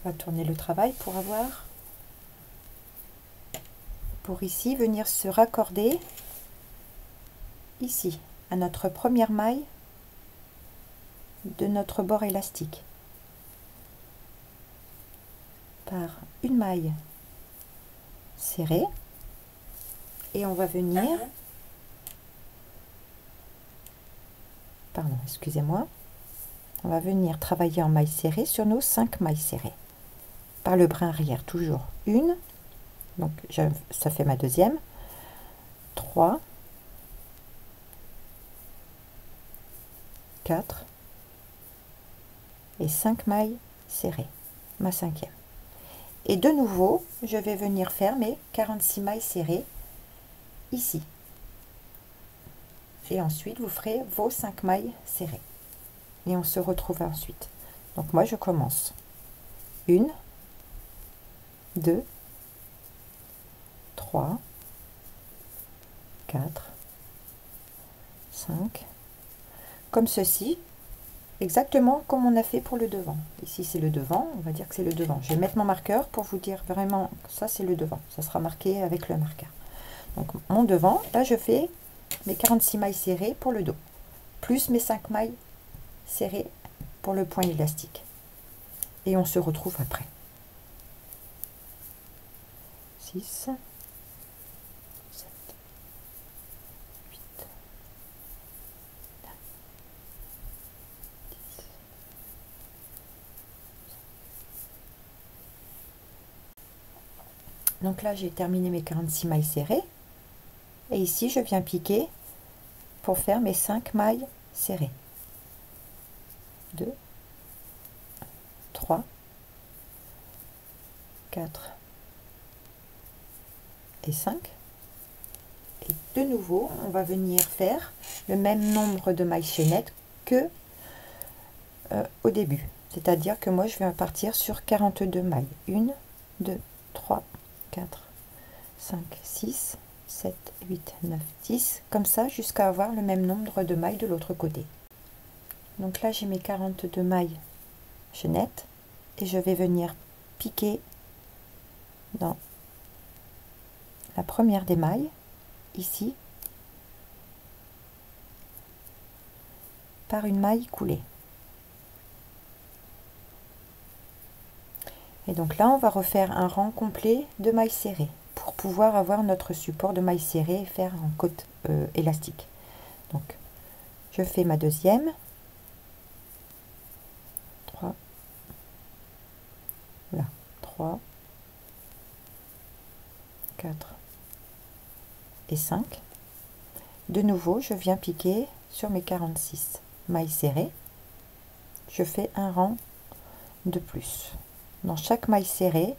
on va tourner le travail pour avoir, pour ici venir se raccorder ici à notre première maille de notre bord élastique par une maille serrée et on va venir, pardon, excusez-moi, on va venir travailler en maille serrée sur nos 5 mailles serrées par le brin arrière, toujours une, donc ça fait ma deuxième, 3, 4 et 5 mailles serrées, ma cinquième. Et de nouveau, je vais venir faire mes 46 mailles serrées ici. Et ensuite, vous ferez vos 5 mailles serrées. Et on se retrouve ensuite. Donc moi, je commence. 1, 2, 3, 4, 5. Comme ceci. Exactement comme on a fait pour le devant. Ici c'est le devant, on va dire que c'est le devant. Je vais mettre mon marqueur pour vous dire vraiment ça c'est le devant. Ça sera marqué avec le marqueur. Donc mon devant, là je fais mes 46 mailles serrées pour le dos. Plus mes 5 mailles serrées pour le point élastique. Et on se retrouve après. 6, 7, 8, 9. Donc là, j'ai terminé mes 46 mailles serrées. Et ici, je viens piquer pour faire mes 5 mailles serrées. 2, 3, 4 et 5. Et de nouveau, on va venir faire le même nombre de mailles chaînettes que au début. C'est-à-dire que moi, je vais partir sur 42 mailles. 1, 2, 3, 4, 5, 6, 7, 8, 9, 10. Comme ça, jusqu'à avoir le même nombre de mailles de l'autre côté. Donc là, j'ai mes 42 mailles chaînettes. Et je vais venir piquer dans la première des mailles, ici, par une maille coulée. Et donc là, on va refaire un rang complet de mailles serrées pour pouvoir avoir notre support de mailles serrées et faire un côte élastique. Donc, je fais ma deuxième. 3. Là, 3, 4 et 5. De nouveau, je viens piquer sur mes 46 mailles serrées. Je fais un rang de plus. Dans chaque maille serrée,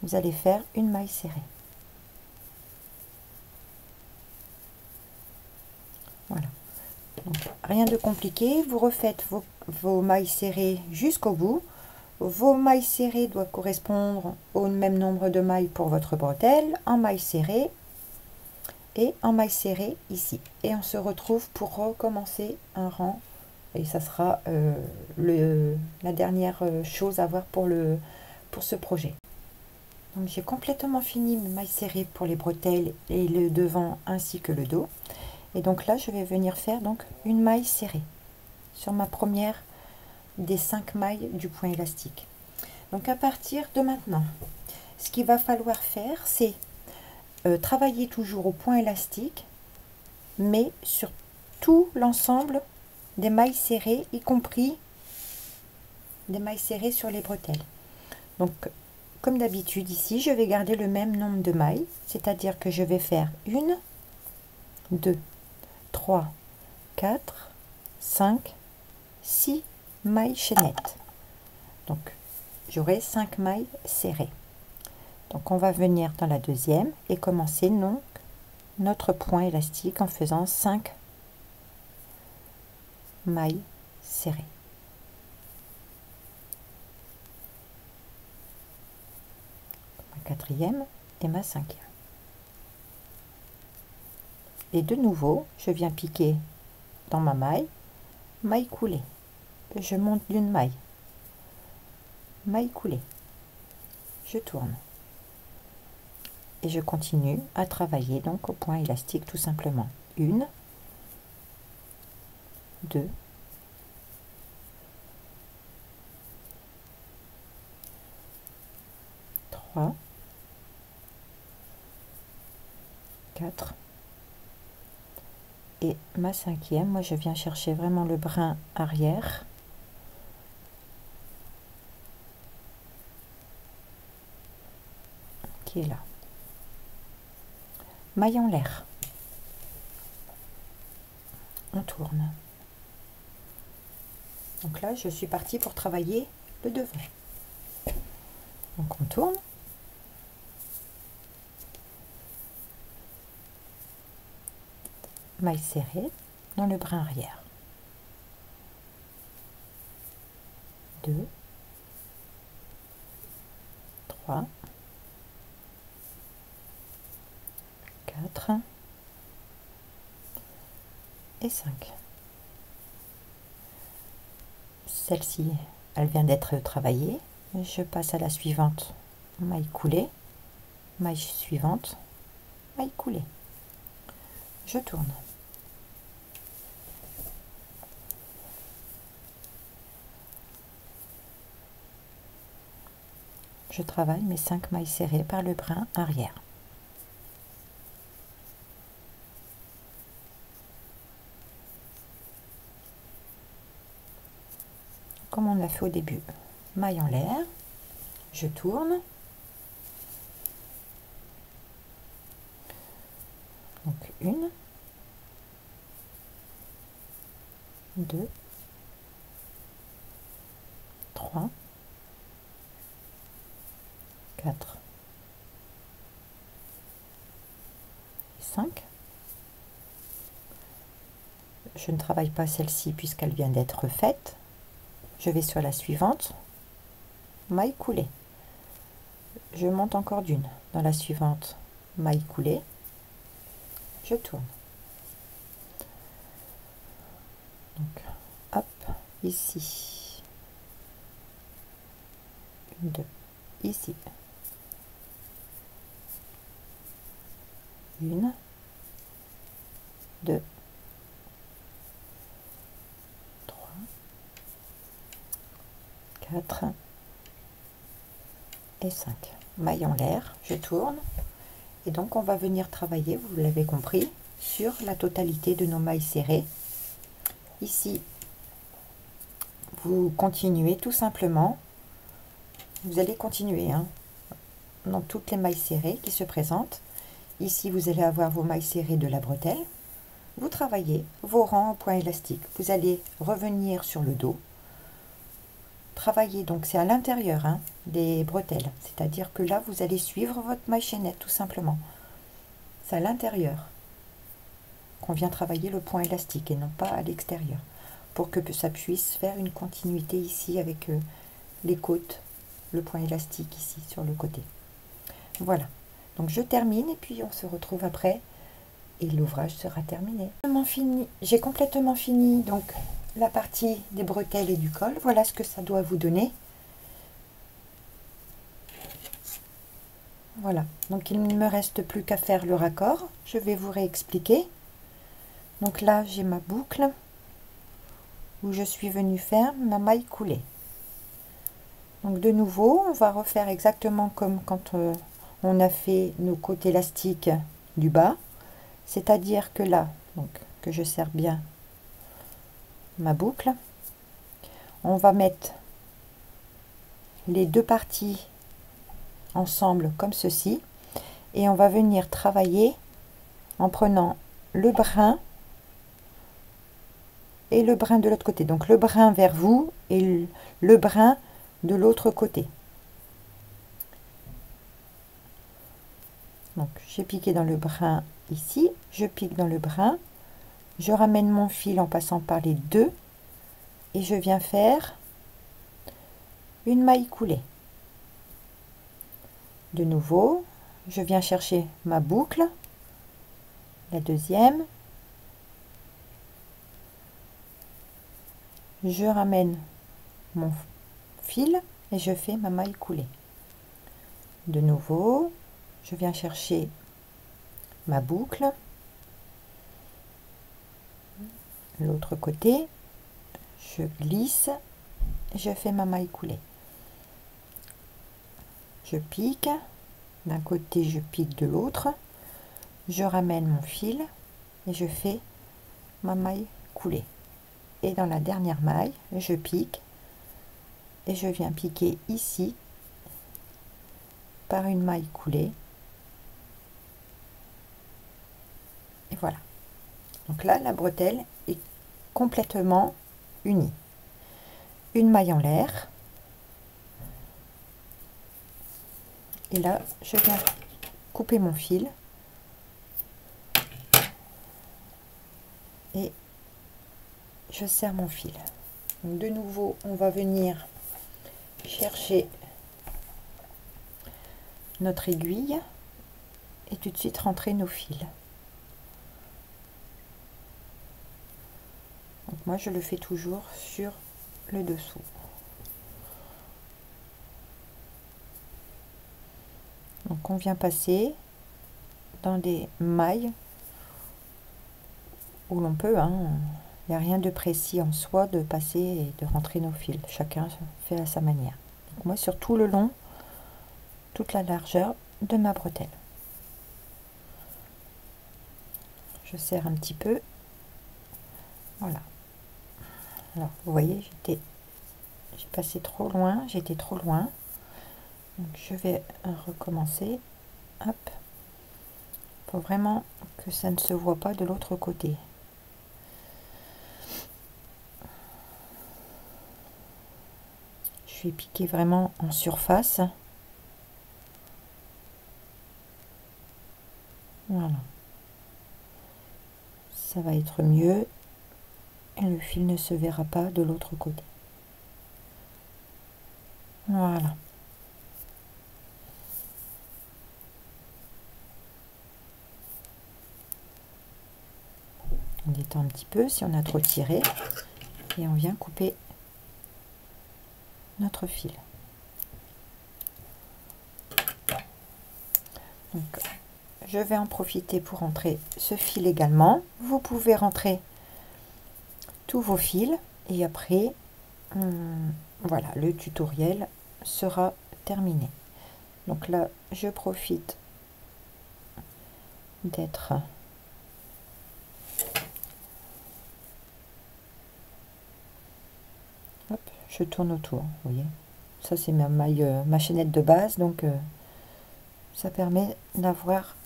vous allez faire une maille serrée. Voilà. Donc, rien de compliqué. Vous refaites vos mailles serrées jusqu'au bout. Vos mailles serrées doivent correspondre au même nombre de mailles pour votre bretelle. En mailles serrées, et en maille serrée ici. Et on se retrouve pour recommencer un rang. Et ça sera la dernière chose à voir pour ce projet. Donc j'ai complètement fini mes mailles serrées pour les bretelles et le devant ainsi que le dos. Et donc là je vais venir faire donc une maille serrée sur ma première des 5 mailles du point élastique. Donc à partir de maintenant, ce qu'il va falloir faire, c'est travailler toujours au point élastique, mais sur tout l'ensemble des mailles serrées, y compris des mailles serrées sur les bretelles. Donc comme d'habitude ici, je vais garder le même nombre de mailles, c'est-à-dire que je vais faire 1, 2, 3, 4, 5, 6 mailles chaînettes. Donc j'aurai 5 mailles serrées. Donc on va venir dans la deuxième et commencer donc notre point élastique en faisant 5 mailles serrées. Ma quatrième et ma cinquième. Et de nouveau, je viens piquer dans ma maille coulée. Je monte d'une maille coulée. Je tourne. Et je continue à travailler donc au point élastique tout simplement. 1, 2, 3, 4 et ma cinquième. Moi je viens chercher vraiment le brin arrière. Qui est là. Maille en l'air. On tourne. Donc là, je suis partie pour travailler le devant. Donc on tourne. Maille serrée dans le brin arrière. 2, 3, 4 et 5. Celle-ci, elle vient d'être travaillée. Je passe à la suivante. Maille coulée. Maille suivante. Maille coulée. Je tourne. Je travaille mes 5 mailles serrées par le brin arrière. Comme on l'a fait au début. Maille en l'air. Je tourne. Donc 1, 2, 3, 4, 5. Je ne travaille pas celle-ci puisqu'elle vient d'être faite. Je vais sur la suivante. Maille coulée. Je monte encore d'une. Dans la suivante, maille coulée. Je tourne. Donc, hop, ici. 1, 2, ici. 1, 2, 3, 4 et 5. Maille en l'air, je tourne. Et donc on va venir travailler, vous l'avez compris, sur la totalité de nos mailles serrées. Ici, vous continuez tout simplement. Vous allez continuer dans toutes les mailles serrées qui se présentent. Ici, vous allez avoir vos mailles serrées de la bretelle. Vous travaillez vos rangs en point élastique. Vous allez revenir sur le dos. Travailler, donc c'est à l'intérieur des bretelles. C'est-à-dire que là, vous allez suivre votre maille chaînette tout simplement. C'est à l'intérieur qu'on vient travailler le point élastique et non pas à l'extérieur. Pour que ça puisse faire une continuité ici avec les côtes, le point élastique ici sur le côté. Voilà. Donc je termine et puis on se retrouve après et l'ouvrage sera terminé. J'ai complètement fini donc la partie des bretelles et du col. Voilà ce que ça doit vous donner. Voilà, donc il ne me reste plus qu'à faire le raccord. Je vais vous réexpliquer. Donc là, j'ai ma boucle où je suis venue faire ma maille coulée. Donc de nouveau, on va refaire exactement comme quand on a fait nos côtés élastiques du bas. C'est-à-dire que là, donc que je serre bien ma boucle, on va mettre les deux parties ensemble comme ceci et on va venir travailler en prenant le brin et le brin de l'autre côté, donc le brin vers vous et le brin de l'autre côté. Donc j'ai piqué dans le brin ici, je pique dans le brin, je ramène mon fil en passant par les deux et je viens faire une maille coulée. De nouveau, je viens chercher ma boucle, la deuxième, je ramène mon fil et je fais ma maille coulée. De nouveau, je viens chercher ma boucle, l'autre côté, je glisse, je fais ma maille coulée. Je pique, d'un côté je pique de l'autre, je ramène mon fil et je fais ma maille coulée. Et dans la dernière maille, je pique et je viens piquer ici par une maille coulée. Et voilà. Donc là, la bretelle est complètement unie. Une maille en l'air. Et là, je viens couper mon fil. Et je serre mon fil. Donc de nouveau, on va venir chercher notre aiguille et tout de suite rentrer nos fils. Donc moi, je le fais toujours sur le dessous. Donc on vient passer dans des mailles où l'on peut, hein, il n'y a rien de précis en soi de passer et de rentrer nos fils. Chacun fait à sa manière. Donc moi, sur tout le long, toute la largeur de ma bretelle. Je serre un petit peu. Voilà. Alors, vous voyez, j'ai passé trop loin, j'étais trop loin. Donc je vais recommencer. Hop. Il faut vraiment que ça ne se voit pas de l'autre côté. Je vais piquer vraiment en surface. Voilà. Ça va être mieux. Et le fil ne se verra pas de l'autre côté. Voilà. On détend un petit peu si on a trop tiré et on vient couper notre fil. Donc, je vais en profiter pour rentrer ce fil également. Vous pouvez rentrer tous vos fils et après, voilà, le tutoriel sera terminé. Donc là, je profite d'être je tourne autour, vous voyez, ça c'est ma maille, ma chaînette de base, donc ça permet d'avoir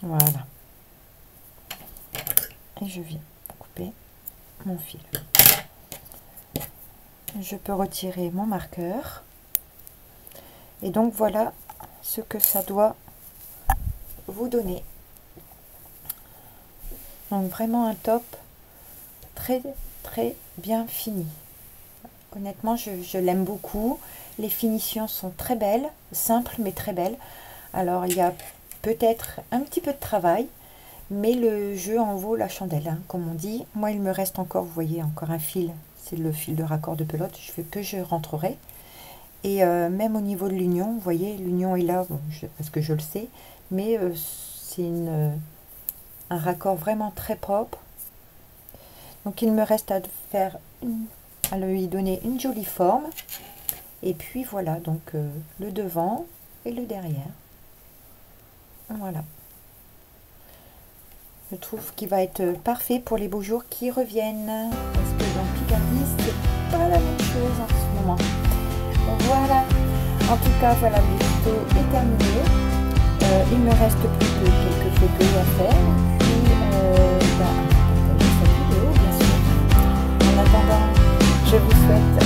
voilà, et je viens couper mon fil. Je peux retirer mon marqueur et donc voilà ce que ça doit vous donner. Donc vraiment un top très bien fini. Honnêtement, je l'aime beaucoup. Les finitions sont très belles, simples mais très belles. Alors, il y a peut-être un petit peu de travail, mais le jeu en vaut la chandelle, hein, comme on dit. Moi, il me reste encore, vous voyez, encore un fil. C'est le fil de raccord de pelote que je rentrerai. Et même au niveau de l'union, vous voyez, l'union est là, bon, parce que je le sais, mais c'est un raccord vraiment très propre. Donc il me reste à faire à lui donner une jolie forme. Et puis voilà, donc le devant et le derrière. Voilà. Je trouve qu'il va être parfait pour les beaux jours qui reviennent. Parce que dans Picardie, c'est pas la même chose en ce moment. Voilà. En tout cas, voilà, le tuto est terminé. Il me reste plus que quelques photos à faire. Puis, partager cette vidéo, bien sûr. En attendant, je vous souhaite